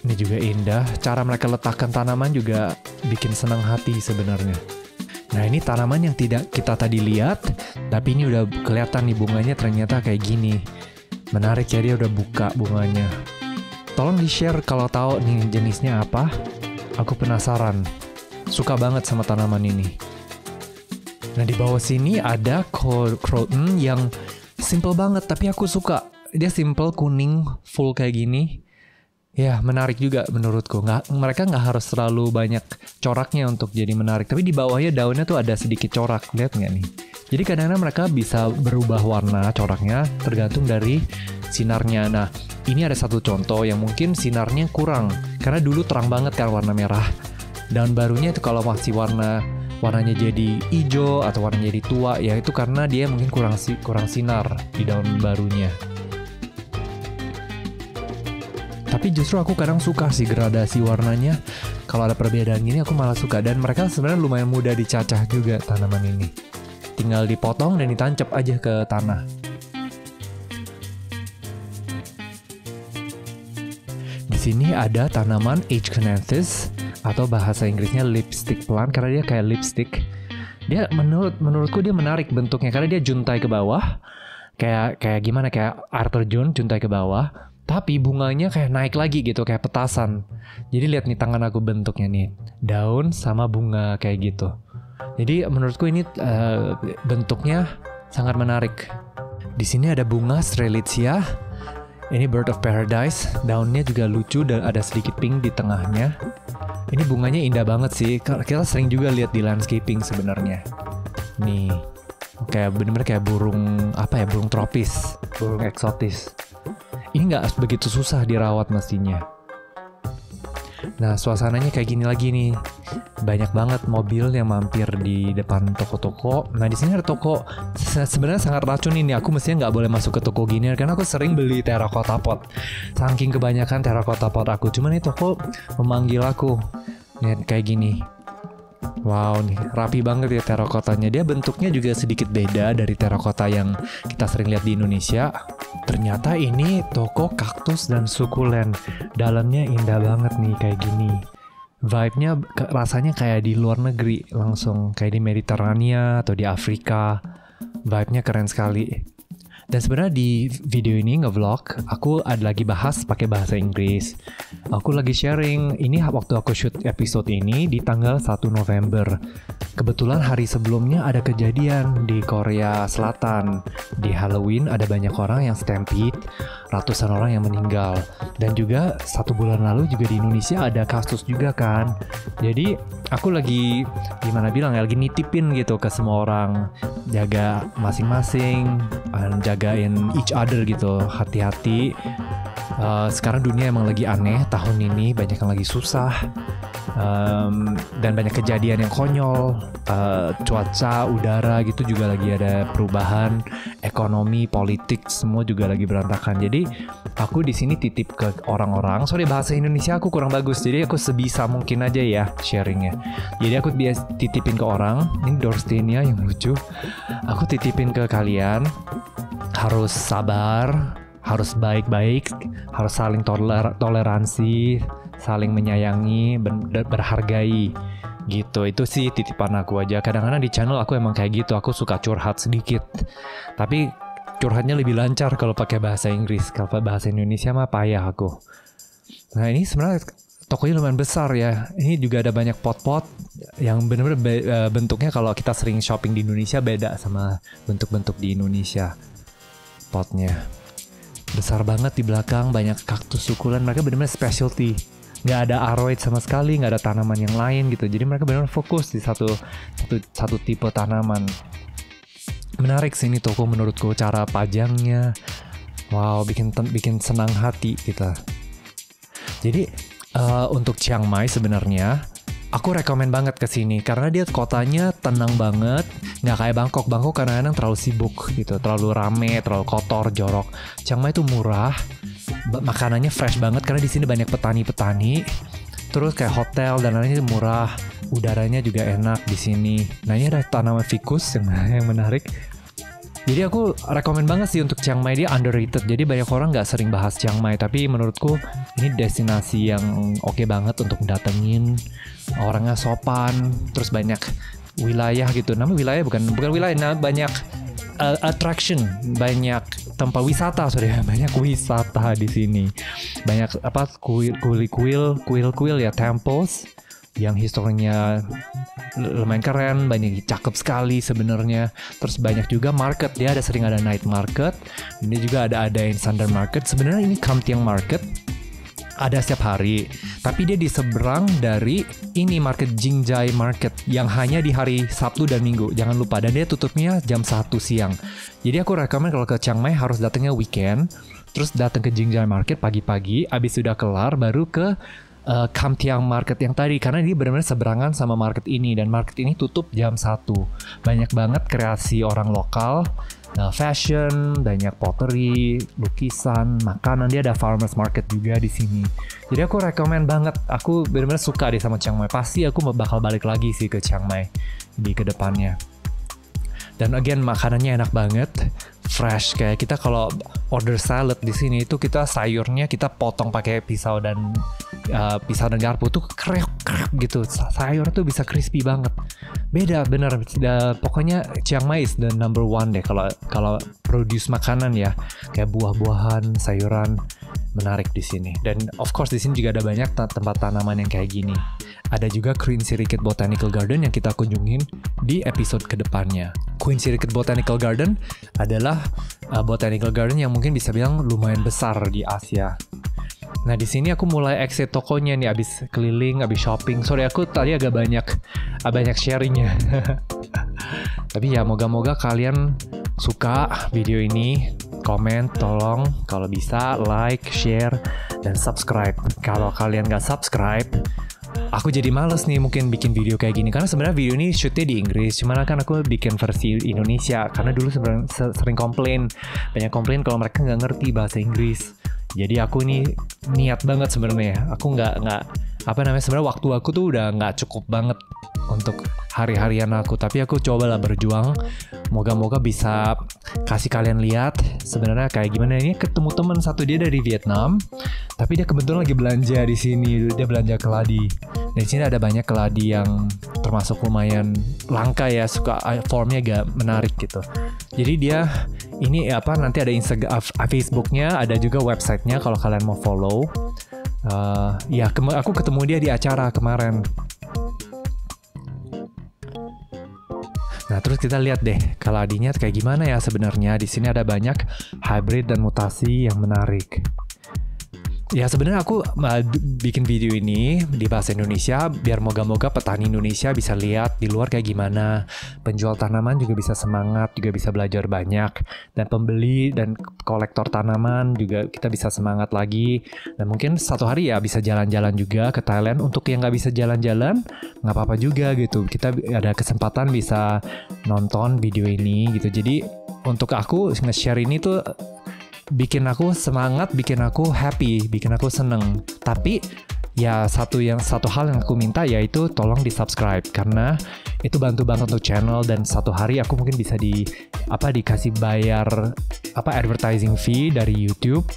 A: Ini juga indah, cara mereka letakkan tanaman juga bikin senang hati sebenarnya. Nah ini tanaman yang tidak kita tadi lihat, tapi ini udah kelihatan nih bunganya ternyata kayak gini. Menarik ya, dia udah buka bunganya. Tolong di-share kalau tahu nih jenisnya apa. Aku penasaran, suka banget sama tanaman ini. Nah di bawah sini ada croton yang simple banget, tapi aku suka. Dia simple, kuning, full kayak gini. Ya menarik juga menurutku. Mereka nggak harus terlalu banyak coraknya untuk jadi menarik. Tapi di bawahnya daunnya tuh ada sedikit corak, lihat nggak nih? Jadi kadang-kadang mereka bisa berubah warna coraknya tergantung dari sinarnya. Nah ini ada satu contoh yang mungkin sinarnya kurang, karena dulu terang banget kan warna merah. Daun barunya itu kalau masih warnanya jadi hijau atau warnanya jadi tua, ya itu karena dia mungkin kurang sinar di daun barunya. Tapi justru aku kadang suka sih gradasi warnanya. Kalau ada perbedaan gini aku malah suka, dan mereka sebenarnya lumayan mudah dicacah juga tanaman ini. Tinggal dipotong dan ditancap aja ke tanah. Di sini ada tanaman Aeschyanthes atau bahasa Inggrisnya lipstick plant, karena dia kayak lipstick. Dia menurutku dia menarik bentuknya karena dia juntai ke bawah. Kayak gimana, kayak air terjun juntai ke bawah, tapi bunganya kayak naik lagi gitu, kayak petasan. Jadi lihat nih tangan aku bentuknya nih, daun sama bunga kayak gitu. Jadi menurutku ini bentuknya sangat menarik. Di sini ada bunga Strelitzia. Ini Bird of Paradise, daunnya juga lucu dan ada sedikit pink di tengahnya. Ini bunganya indah banget sih, kita sering juga lihat di landscaping sebenarnya. Nih, kayak bener-bener kayak burung, burung tropis, burung eksotis. Ini nggak begitu susah dirawat mestinya. Nah, suasananya kayak gini lagi nih. Banyak banget mobil yang mampir di depan toko-toko. Nah, di sini ada toko sebenarnya sangat racun ini. Aku mestinya nggak boleh masuk ke toko gini karena aku sering beli terracotta pot. Saking kebanyakan terracotta pot aku. Cuman ini toko memanggil aku. Nih, kayak gini. Wow, nih rapi banget ya terakotanya. Dia bentuknya juga sedikit beda dari terakota yang kita sering lihat di Indonesia. Ternyata ini toko kaktus dan sukulen. Dalamnya indah banget nih kayak gini. Vibe-nya rasanya kayak di luar negeri, langsung kayak di Mediterania atau di Afrika. Vibe-nya keren sekali. Dan sebenarnya di video ini nge-vlog, aku ada lagi bahas pakai bahasa Inggris. Aku lagi sharing, ini waktu aku shoot episode ini di tanggal 1 November. Kebetulan hari sebelumnya ada kejadian di Korea Selatan. Di Halloween ada banyak orang yang stampede, ratusan orang yang meninggal. Dan juga 1 bulan lalu juga di Indonesia ada kasus juga kan. Jadi aku lagi lagi nitipin gitu ke semua orang. Jaga masing-masing, jagain each other gitu, hati-hati. Sekarang dunia emang lagi aneh tahun ini, banyak yang lagi susah, dan banyak kejadian yang konyol. Cuaca, udara gitu juga lagi ada perubahan, ekonomi, politik semua juga lagi berantakan. Jadi aku di sini titip ke orang-orang. Sorry, bahasa Indonesia aku kurang bagus, jadi aku sebisa mungkin aja ya sharingnya. Jadi aku titipin ke orang. Ini Dorstenia yang lucu. Aku titipin ke kalian, harus sabar, harus baik-baik, harus saling toleransi, saling menyayangi, berhargai gitu. Itu sih titipan aku aja. Kadang-kadang di channel aku emang kayak gitu, aku suka curhat sedikit, tapi curhatnya lebih lancar kalau pakai bahasa Inggris. Kalau bahasa Indonesia mah payah aku. Nah, ini sebenarnya tokonya lumayan besar ya. Ini juga ada banyak pot-pot yang benar-benar bentuknya kalau kita sering shopping di Indonesia beda sama bentuk-bentuk di Indonesia. Potnya besar banget di belakang, banyak kaktus sukulen. Mereka benar-benar specialty, nggak ada aroid sama sekali, nggak ada tanaman yang lain gitu. Jadi mereka benar-benar fokus di satu tipe tanaman. Menarik sih ini toko menurutku, cara pajangnya, wow, bikin senang hati kita. Jadi untuk Chiang Mai sebenarnya aku rekomen banget ke sini karena dia kotanya tenang banget, nggak kayak Bangkok. Bangkok kadang-kadang terlalu sibuk gitu, terlalu rame, terlalu kotor, jorok. Chiang Mai itu murah, makanannya fresh banget karena di sini banyak petani-petani. Terus kayak hotel dan lainnya murah, udaranya juga enak di sini. Nah, ini ada tanaman ficus yang menarik. Jadi aku rekomen banget sih untuk Chiang Mai, dia underrated. Jadi banyak orang nggak sering bahas Chiang Mai, tapi menurutku ini destinasi yang oke banget untuk datengin. Orangnya sopan, terus banyak wilayah gitu. Namanya wilayah bukan wilayah, nah banyak attraction, banyak tempat wisata, banyak wisata di sini. Banyak kuil ya, temples yang historinya lumayan keren, banyak cakep sekali sebenarnya. Terus banyak juga market, dia sering ada night market. Ini juga ada Sunday market. Sebenarnya ini Kam Tieng Market ada setiap hari, tapi dia di seberang dari ini market Jingjai Market yang hanya di hari Sabtu dan Minggu, jangan lupa. Dan dia tutupnya jam 1 siang. Jadi aku rekomen kalau ke Chiang Mai harus datangnya weekend, terus datang ke Jingjai Market pagi-pagi, abis sudah kelar baru ke Kam Tieng Market yang tadi, karena dia benar-benar seberangan sama market ini, dan market ini tutup jam 1. Banyak banget kreasi orang lokal, fashion, banyak pottery, lukisan, makanan. Dia ada farmers market juga di sini. Jadi aku rekomen banget. Aku benar-benar suka deh sama Chiang Mai. Pasti aku bakal balik lagi sih ke Chiang Mai di kedepannya. Dan again, makanannya enak banget, fresh. Kayak kita kalau order salad di sini itu kita sayurnya kita potong pakai pisau dan garpu tuh krek gitu. Sayur tuh bisa crispy banget. Beda bener. Pokoknya Chiang Mai is the number one deh kalau produce makanan ya. Kayak buah-buahan, sayuran menarik di sini. Dan of course di sini juga ada banyak tempat tanaman yang kayak gini. Ada juga Queen Sirikit Botanical Garden yang kita kunjungin di episode kedepannya. Queen Sirikit Botanical Garden adalah botanical garden yang mungkin bisa bilang lumayan besar di Asia. Nah, di sini aku mulai exit tokonya nih, abis keliling, abis shopping. Sorry, aku tadi agak banyak sharingnya. Tapi ya moga-moga kalian suka video ini. Komen, tolong kalau bisa like, share, dan subscribe. Kalau kalian gak subscribe, aku jadi males nih mungkin bikin video kayak gini. Karena sebenarnya video ini shootnya di Inggris, cuman kan aku bikin versi Indonesia. Karena dulu sering komplain, banyak komplain kalau mereka nggak ngerti bahasa Inggris. Jadi aku ini niat banget sebenarnya. Aku nggak sebenarnya waktu aku tuh udah nggak cukup banget untuk hari-harian aku. Tapi aku cobalah berjuang. Moga-moga bisa kasih kalian lihat sebenarnya kayak gimana. Ini ketemu teman satu, dia dari Vietnam, tapi dia kebetulan lagi belanja di sini. Dia belanja keladi. Di sini ada banyak keladi yang termasuk lumayan langka ya, suka formnya agak menarik gitu. Jadi dia ini nanti ada Instagram, Facebooknya, ada juga websitenya kalau kalian mau follow. Aku ketemu dia di acara kemarin. Nah, terus kita lihat deh keladinya kayak gimana ya sebenarnya. Di sini ada banyak hybrid dan mutasi yang menarik. Ya sebenarnya aku bikin video ini di bahasa Indonesia biar moga-moga petani Indonesia bisa lihat di luar kayak gimana. Penjual tanaman juga bisa semangat, juga bisa belajar banyak. Dan pembeli dan kolektor tanaman juga kita bisa semangat lagi. Dan mungkin satu hari ya bisa jalan-jalan juga ke Thailand. Untuk yang nggak bisa jalan-jalan, nggak apa-apa juga gitu. Kita ada kesempatan bisa nonton video ini gitu. Jadi untuk aku nge-share ini tuh bikin aku semangat, bikin aku happy, bikin aku seneng. Tapi ya satu hal yang aku minta yaitu tolong di subscribe karena itu bantu banget untuk channel, dan satu hari aku mungkin bisa dikasih bayar advertising fee dari YouTube,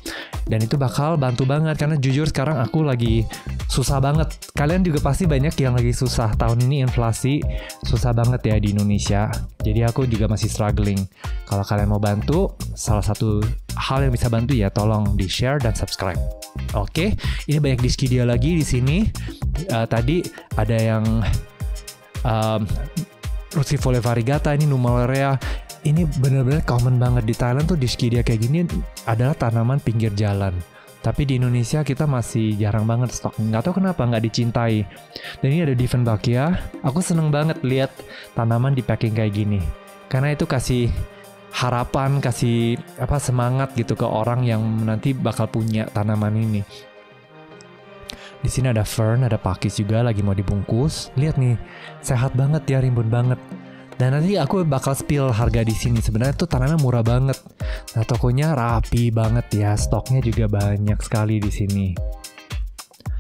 A: dan itu bakal bantu banget karena jujur sekarang aku lagi susah banget. Kalian juga pasti banyak yang lagi susah tahun ini, inflasi susah banget ya di Indonesia. Jadi aku juga masih struggling. Kalau kalian mau bantu, salah satu hal yang bisa bantu ya tolong di share dan subscribe. Oke, ini banyak Dischidia lagi di sini. Tadi ada yang Rucifolia variegata, ini Nummalerea. Ini benar-benar common banget di Thailand tuh. Dischidia kayak gini adalah tanaman pinggir jalan. Tapi di Indonesia kita masih jarang banget stok. Nggak tahu kenapa nggak dicintai. Dan ini ada Dieffenbachia. Aku seneng banget lihat tanaman di packing kayak gini. Karena itu kasih harapan, kasih semangat gitu ke orang yang nanti bakal punya tanaman ini. Di sini ada fern, ada pakis juga lagi mau dibungkus. Lihat nih, sehat banget ya, rimbun banget. Dan nanti aku bakal spill harga di sini. Sebenarnya tuh tanaman murah banget. Nah, tokonya rapi banget ya, stoknya juga banyak sekali di sini.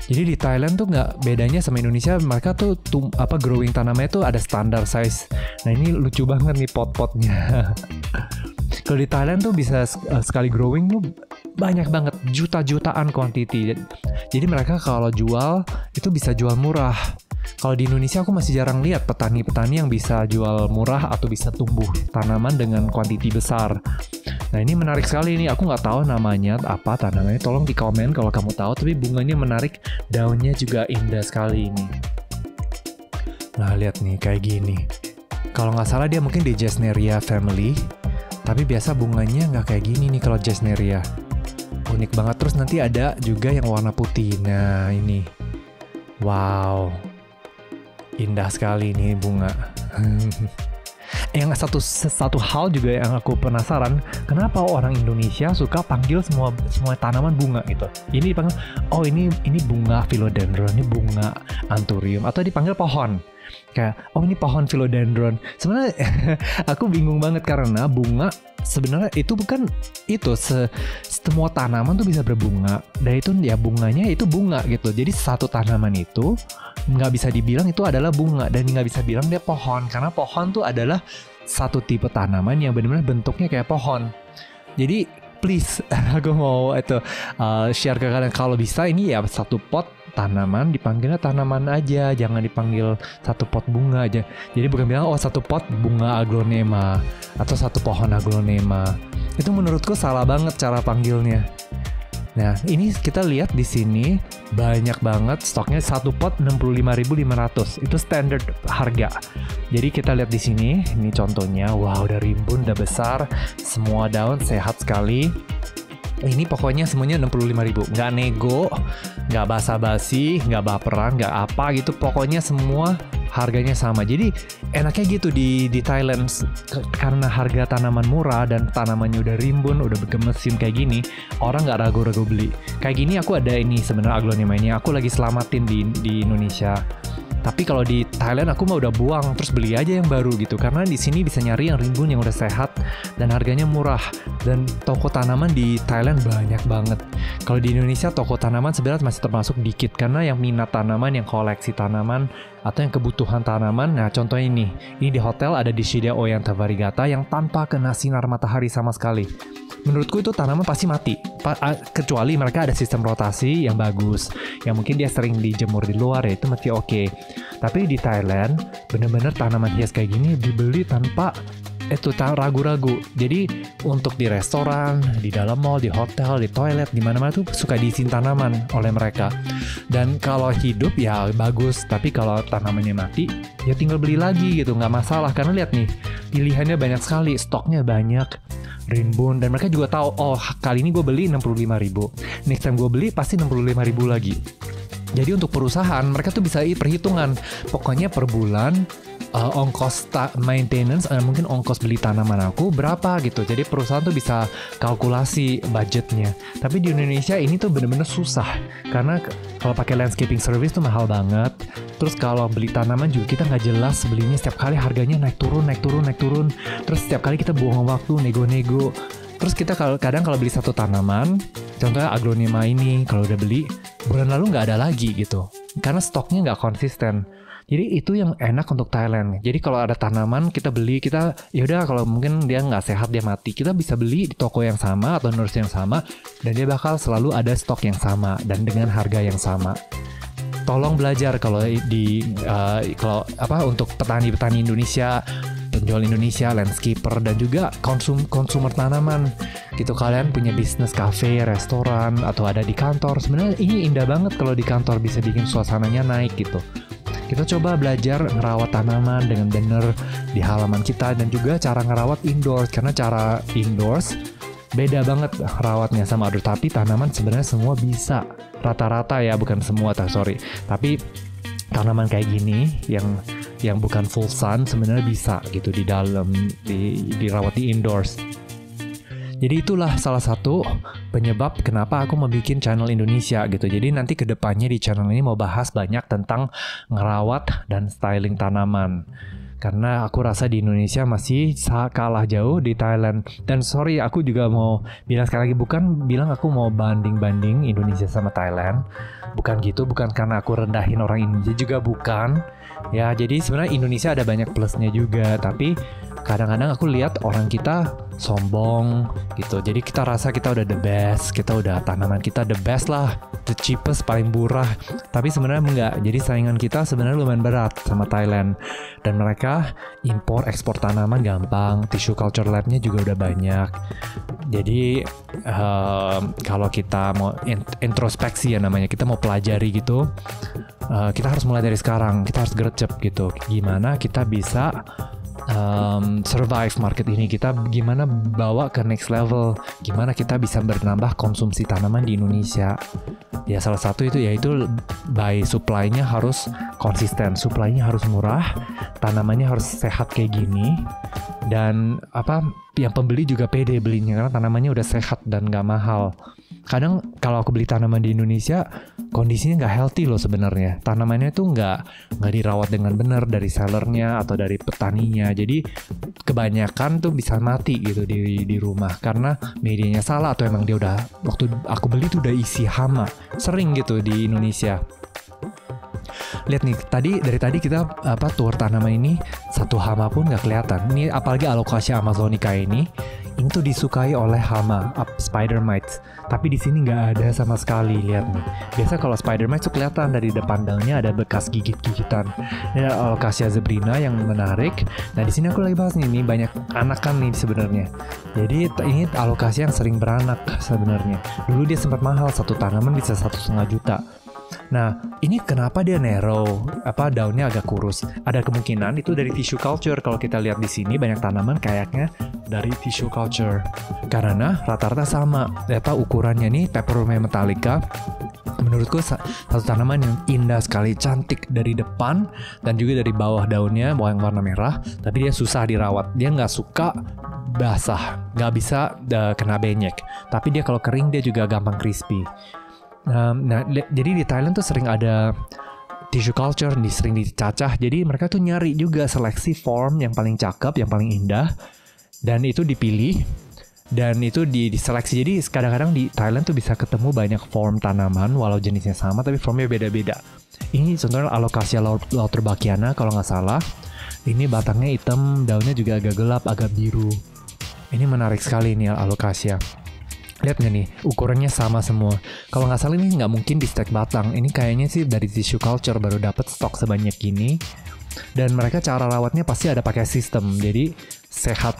A: Jadi di Thailand tuh nggak bedanya sama Indonesia. Mereka tuh growing tanamannya tuh ada standar size. Nah ini lucu banget nih pot-potnya. Kalau di Thailand tuh bisa sekali growing tuh banyak banget, juta-jutaan quantity. Jadi mereka kalau jual itu bisa jual murah. Kalau di Indonesia aku masih jarang lihat petani-petani yang bisa jual murah atau bisa tumbuh tanaman dengan kuantiti besar. Nah ini menarik sekali nih, aku nggak tahu namanya apa tanamannya, tolong di komen kalau kamu tahu, tapi bunganya menarik, daunnya juga indah sekali ini. Nah lihat nih kayak gini, kalau nggak salah dia mungkin di Gesneria family, tapi biasa bunganya nggak kayak gini nih kalau Gesneria. Unik banget. Terus nanti ada juga yang warna putih. Nah ini, wow, indah sekali nih bunga. Yang satu hal juga yang aku penasaran, kenapa orang Indonesia suka panggil semua tanaman bunga gitu. Ini dipanggil, oh ini bunga philodendron, ini bunga anthurium, atau dipanggil pohon. Kayak, oh ini pohon philodendron. Sebenarnya aku bingung banget karena bunga sebenarnya itu bukan itu semua tanaman tuh bisa berbunga. Dan itu ya bunganya itu bunga gitu. Jadi satu tanaman itu nggak bisa dibilang itu adalah bunga, dan nggak bisa bilang dia pohon, karena pohon tuh adalah satu tipe tanaman yang benar-benar bentuknya kayak pohon. Jadi please aku mau share ke kalian, kalau bisa ini ya satu pot tanaman dipanggilnya tanaman aja, jangan dipanggil satu pot bunga aja. Jadi bukan bilang oh satu pot bunga aglonema atau satu pohon aglonema. Itu menurutku salah banget cara panggilnya. Nah, ini kita lihat di sini banyak banget stoknya, satu pot 65.500. Itu standar harga. Jadi kita lihat di sini, ini contohnya, wow udah rimbun, udah besar, semua daun sehat sekali. Ini pokoknya semuanya 65.000, nggak nego, nggak basa-basi, nggak baperan, nggak apa gitu. Pokoknya semua harganya sama. Jadi enaknya gitu di Thailand, karena harga tanaman murah dan tanamannya udah rimbun, udah bergemesin kayak gini, orang nggak ragu-ragu beli. Kayak gini aku ada ini sebenarnya aglonema ini, aku lagi selamatin di Indonesia. Tapi kalau di Thailand aku mah udah buang, terus beli aja yang baru gitu. Karena di sini bisa nyari yang rimbun, yang udah sehat, dan harganya murah. Dan toko tanaman di Thailand banyak banget. Kalau di Indonesia toko tanaman sebenarnya masih termasuk dikit, karena yang minat tanaman, yang koleksi tanaman, atau yang kebutuhan tanaman. Nah contohnya ini di hotel ada Dischidia Oyantha variegata yang tanpa kena sinar matahari sama sekali. Menurutku itu tanaman pasti mati, kecuali mereka ada sistem rotasi yang bagus, yang mungkin dia sering dijemur di luar, ya itu masih oke. Tapi di Thailand bener-bener tanaman hias kayak gini dibeli tanpa ragu-ragu. Jadi untuk di restoran, di dalam mall, di hotel, di toilet, di mana-mana tuh suka diisiin tanaman oleh mereka. Dan kalau hidup ya bagus, tapi kalau tanamannya mati ya tinggal beli lagi gitu, nggak masalah. Karena lihat nih, pilihannya banyak sekali, stoknya banyak. rimbun, dan mereka juga tahu, oh kali ini gue beli 65.000, next time gue beli pasti 65.000 lagi. Jadi untuk perusahaan mereka tuh bisa perhitungan, pokoknya per bulan ongkos maintenance, mungkin ongkos beli tanaman aku berapa gitu. Jadi perusahaan tuh bisa kalkulasi budgetnya. Tapi di Indonesia ini tuh bener-bener susah, karena kalau pakai landscaping service tuh mahal banget. Terus kalau beli tanaman juga kita nggak jelas belinya, setiap kali harganya naik turun. Terus setiap kali kita buang waktu nego-nego. Terus kita kadang kalau beli satu tanaman, contohnya aglonema ini, kalau udah beli bulan lalu nggak ada lagi gitu, karena stoknya nggak konsisten. Jadi itu yang enak untuk Thailand. Jadi kalau ada tanaman kita beli, kita yaudah kalau mungkin dia nggak sehat, dia mati, kita bisa beli di toko yang sama atau nurse yang sama, dan dia bakal selalu ada stok yang sama dan dengan harga yang sama. Tolong belajar kalau untuk petani-petani Indonesia, penjual Indonesia, landscaper, dan juga konsumer tanaman gitu. Kalian punya bisnis cafe, restoran, atau ada di kantor, sebenarnya ini indah banget kalau di kantor bisa bikin suasananya naik gitu. Kita coba belajar ngerawat tanaman dengan benar di halaman kita, dan juga cara ngerawat indoors, karena cara indoors beda banget rawatnya sama outdoor. Tapi tanaman sebenarnya semua bisa, rata-rata ya, bukan semua tapi tanaman kayak gini yang bukan full sun sebenarnya bisa gitu di dalam, dirawat di indoors. Jadi itulah salah satu penyebab kenapa aku mau bikin channel Indonesia gitu. Jadi nanti kedepannya di channel ini mau bahas banyak tentang ngerawat dan styling tanaman. Karena aku rasa di Indonesia masih kalah jauh di Thailand. Dan sorry, aku juga mau bilang sekali lagi, bukan bilang aku mau banding-banding Indonesia sama Thailand. Bukan gitu, bukan karena aku rendahin orang Indonesia juga, bukan. Ya, jadi sebenarnya Indonesia ada banyak plusnya juga, tapi kadang-kadang aku lihat orang kita sombong gitu. Jadi kita rasa kita udah the best, kita udah tanaman kita the best lah, the cheapest, paling murah. Tapi sebenarnya enggak. Jadi saingan kita sebenarnya lumayan berat sama Thailand. Dan mereka impor ekspor tanaman gampang, tissue culture labnya juga udah banyak. Jadi kalau kita mau introspeksi ya namanya, kita mau pelajari gitu, kita harus mulai dari sekarang. Kita harus gercep gitu. Gimana kita bisa survive market ini, kita gimana bawa ke next level, gimana kita bisa bernambah konsumsi tanaman di Indonesia. Ya salah satu itu yaitu by supply-nya harus konsisten, supply-nya harus murah, tanamannya harus sehat kayak gini, dan yang pembeli juga pede belinya karena tanamannya udah sehat dan gak mahal. Kadang kalau aku beli tanaman di Indonesia kondisinya nggak healthy loh sebenarnya. Tanamannya tuh nggak dirawat dengan benar dari sellernya atau dari petaninya. Jadi kebanyakan tuh bisa mati gitu di rumah karena medianya salah, atau emang dia udah, waktu aku beli tuh udah isi hama. Sering gitu di Indonesia. Lihat nih, dari tadi kita tour tanaman ini satu hama pun nggak kelihatan. Ini apalagi Alocasia amazonica ini tuh disukai oleh hama, spider mites. Tapi di sini nggak ada sama sekali. Lihat nih. Biasa kalau spider mites tuh kelihatan dari depan daunnya ada bekas gigit-gigitan. Ini ada Alocasia zebrina yang menarik. Nah di sini aku lagi bahas nih banyak anakan nih sebenarnya. Jadi ini Alocasia yang sering beranak sebenarnya. Dulu dia sempat mahal, satu tanaman bisa 1,5 juta. Nah, ini kenapa dia narrow, daunnya agak kurus? Ada kemungkinan itu dari tissue culture. Kalau kita lihat di sini banyak tanaman kayaknya dari tissue culture. Karena rata-rata sama. Ukurannya nih Peperomia metallica. Menurutku satu tanaman yang indah sekali, cantik dari depan dan juga dari bawah daunnya yang warna merah. Tapi dia susah dirawat. Dia nggak suka basah, nggak bisa kena benyek. Tapi dia kalau kering dia juga gampang crispy. Nah, jadi di Thailand tuh sering ada tissue culture, sering dicacah. Jadi mereka tuh nyari juga seleksi form yang paling cakep, yang paling indah, dan itu dipilih dan itu diseleksi. Jadi kadang-kadang di Thailand tuh bisa ketemu banyak form tanaman walau jenisnya sama tapi formnya beda-beda. Ini contohnya Alocasia lauterbacchiana kalau nggak salah. Ini batangnya hitam, daunnya juga agak gelap, agak biru. Ini menarik sekali nih Alocasia. Lihat nggak nih, ukurannya sama semua. Kalau nggak salah ini nggak mungkin di stack batang. Ini kayaknya sih dari tissue culture baru dapat stok sebanyak ini. Dan mereka cara rawatnya pasti ada pakai sistem. Jadi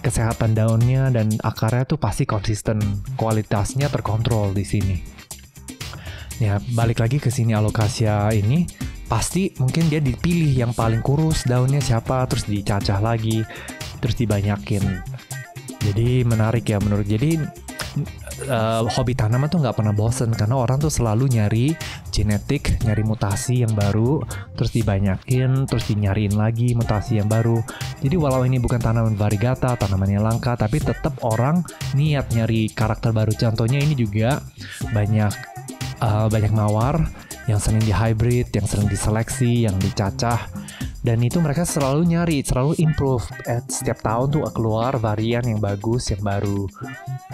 A: kesehatan daunnya dan akarnya tuh pasti konsisten. Kualitasnya terkontrol di sini. Ya balik lagi ke sini Alocasia ini. Pasti mungkin dia dipilih yang paling kurus daunnya siapa, terus dicacah lagi, terus dibanyakin. Jadi menarik ya menurut. Jadi hobi tanaman tuh nggak pernah bosen karena orang tuh selalu nyari genetik, nyari mutasi yang baru, terus dibanyakin, terus dinyariin lagi mutasi yang baru. Jadi walau ini bukan tanaman variegata, tanaman yang langka, tapi tetap orang niat nyari karakter baru. Contohnya ini juga banyak mawar yang sering di hybrid, yang sering diseleksi, yang dicacah. Dan itu mereka selalu nyari, selalu improve. Setiap tahun tuh keluar varian yang bagus, yang baru.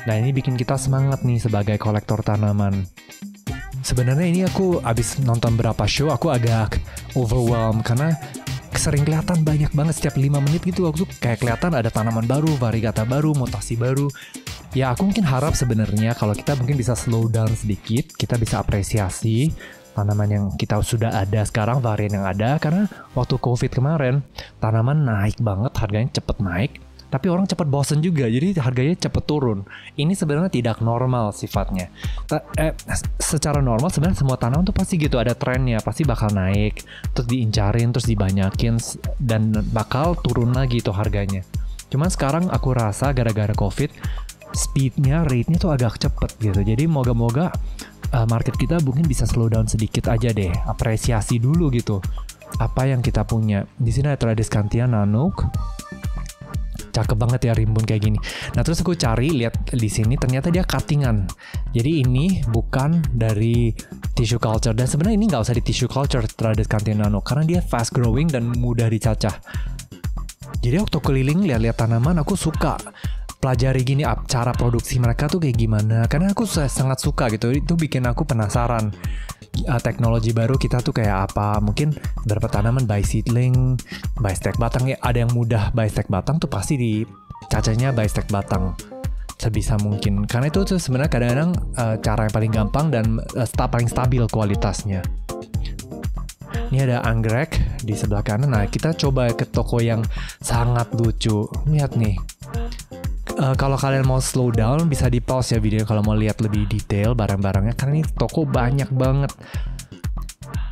A: Nah ini bikin kita semangat nih sebagai kolektor tanaman. Sebenarnya ini aku abis nonton berapa show, aku agak overwhelmed karena sering kelihatan banyak banget setiap 5 menit gitu. Aku tuh kayak kelihatan ada tanaman baru, variegata baru, mutasi baru. Ya aku mungkin harap sebenarnya kalau kita mungkin bisa slow down sedikit, kita bisa apresiasi tanaman yang kita sudah ada sekarang, varian yang ada. Karena waktu COVID kemarin, tanaman naik banget, harganya cepet naik. Tapi orang cepet bosen juga, jadi harganya cepet turun. Ini sebenarnya tidak normal sifatnya. Secara normal sebenarnya semua tanaman tuh pasti gitu, ada trennya, pasti bakal naik, terus diincarin, terus dibanyakin, dan bakal turun lagi tuh harganya. Cuman sekarang aku rasa gara-gara COVID, speednya, rate-nya tuh agak cepet gitu. Jadi moga-moga market kita mungkin bisa slow down sedikit aja deh, apresiasi dulu gitu apa yang kita punya. Di sini ada Tradescantia Nanook, cakep banget ya rimbun kayak gini. Nah terus aku cari lihat di sini ternyata dia cuttingan. Jadi ini bukan dari tissue culture, dan sebenarnya ini nggak usah di tissue culture Tradescantia Nanook karena dia fast growing dan mudah dicacah. Jadi waktu keliling lihat-lihat tanaman aku suka pelajari gini cara produksi mereka tuh kayak gimana, karena aku sangat suka gitu. Itu bikin aku penasaran teknologi baru kita tuh kayak apa. Mungkin beberapa tanaman by seedling, by stack batang ya. Ada yang mudah by stack batang tuh pasti dicacahnya by stack batang sebisa mungkin, karena itu tuh sebenarnya kadang-kadang cara yang paling gampang dan paling stabil kualitasnya. Ini ada anggrek di sebelah kanan. Nah kita coba ke toko yang sangat lucu. Lihat nih. Kalau kalian mau slow down bisa di pause ya video kalau mau lihat lebih detail barang-barangnya, karena ini toko banyak banget.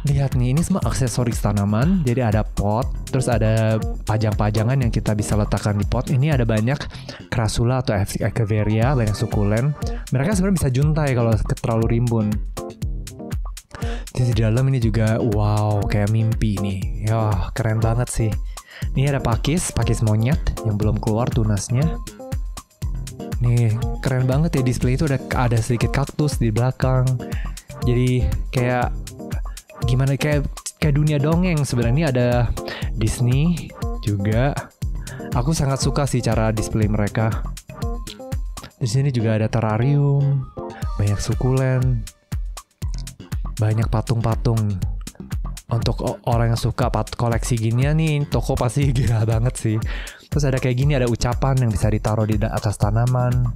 A: Lihat nih, ini semua aksesoris tanaman. Jadi ada pot, terus ada pajang-pajangan yang kita bisa letakkan di pot. Ini ada banyak Crassula atau Echeveria, banyak sukulen. Mereka sebenarnya bisa juntai kalau terlalu rimbun. Di dalam ini juga wow, kayak mimpi nih. Yah, keren banget sih. Ini ada pakis monyet yang belum keluar tunasnya. Nih, keren banget ya, display itu ada sedikit kaktus di belakang. Jadi kayak gimana, kayak dunia dongeng sebenarnya. Ada Disney juga. Aku sangat suka sih cara display mereka. Di sini juga ada terrarium, banyak sukulen, banyak patung-patung. Untuk orang yang suka koleksi ginian nih, toko pasti gila banget sih. Terus ada kayak gini, ada ucapan yang bisa ditaruh di atas tanaman.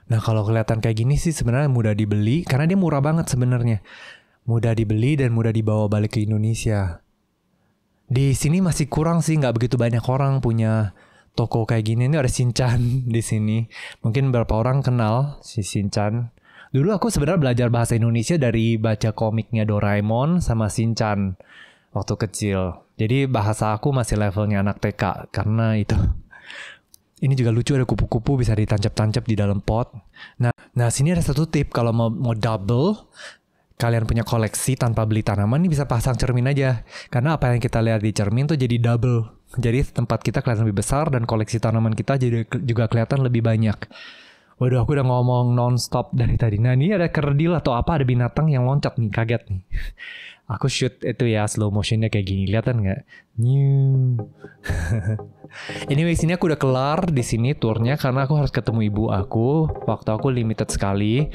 A: Nah kalau kelihatan kayak gini sih sebenarnya mudah dibeli, karena dia murah banget sebenarnya. Mudah dibeli dan mudah dibawa balik ke Indonesia. Di sini masih kurang sih, nggak begitu banyak orang punya toko kayak gini. Ini ada Shinchan di sini. Mungkin beberapa orang kenal si Shinchan. Dulu aku sebenarnya belajar bahasa Indonesia dari baca komiknya Doraemon sama Shinchan waktu kecil. Jadi bahasa aku masih levelnya anak TK karena itu. Ini juga lucu, ada kupu-kupu bisa ditancap-tancap di dalam pot. Nah sini ada satu tip kalau mau double. Kalian punya koleksi tanpa beli tanaman, ini bisa pasang cermin aja. Karena apa yang kita lihat di cermin tuh jadi double. Jadi tempat kita kelihatan lebih besar dan koleksi tanaman kita jadi juga kelihatan lebih banyak. Waduh, aku udah ngomong non-stop dari tadi. Nah, ini ada kerdil atau apa, ada binatang yang loncat nih, kaget nih. Aku shoot itu ya, slow motionnya kayak gini, kelihatan nggak? New. Anyway, sini aku udah kelar di sini turnya karena aku harus ketemu ibu aku. Waktu aku limited sekali.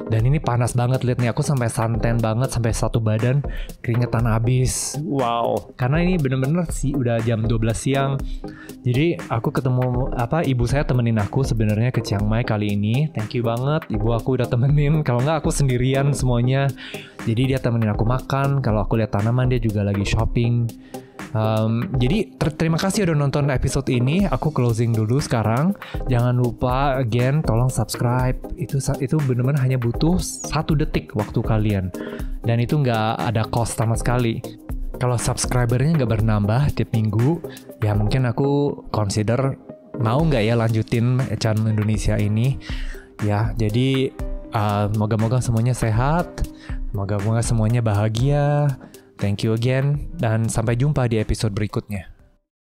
A: Dan ini panas banget, lihat nih, aku sampai santen banget, sampai satu badan keringetan abis. Wow, karena ini bener-bener sih udah jam 12 siang. Jadi aku ketemu ibu saya temenin aku sebenarnya ke Chiang Mai kali ini. Thank you banget, ibu aku udah temenin. Kalau nggak aku sendirian semuanya. Jadi dia temenin aku makan. Kalau aku lihat tanaman, dia juga lagi shopping. Jadi terima kasih udah nonton episode ini. Aku closing dulu sekarang. Jangan lupa again, tolong subscribe. Itu benar-benar hanya butuh 1 detik waktu kalian, dan itu nggak ada cost sama sekali. kalau subscribernya nggak bernambah tiap minggu, ya mungkin aku consider mau nggak ya lanjutin channel Indonesia ini. Ya, jadi moga-moga semuanya sehat, moga-moga semuanya bahagia. Thank you again, dan sampai jumpa di episode berikutnya.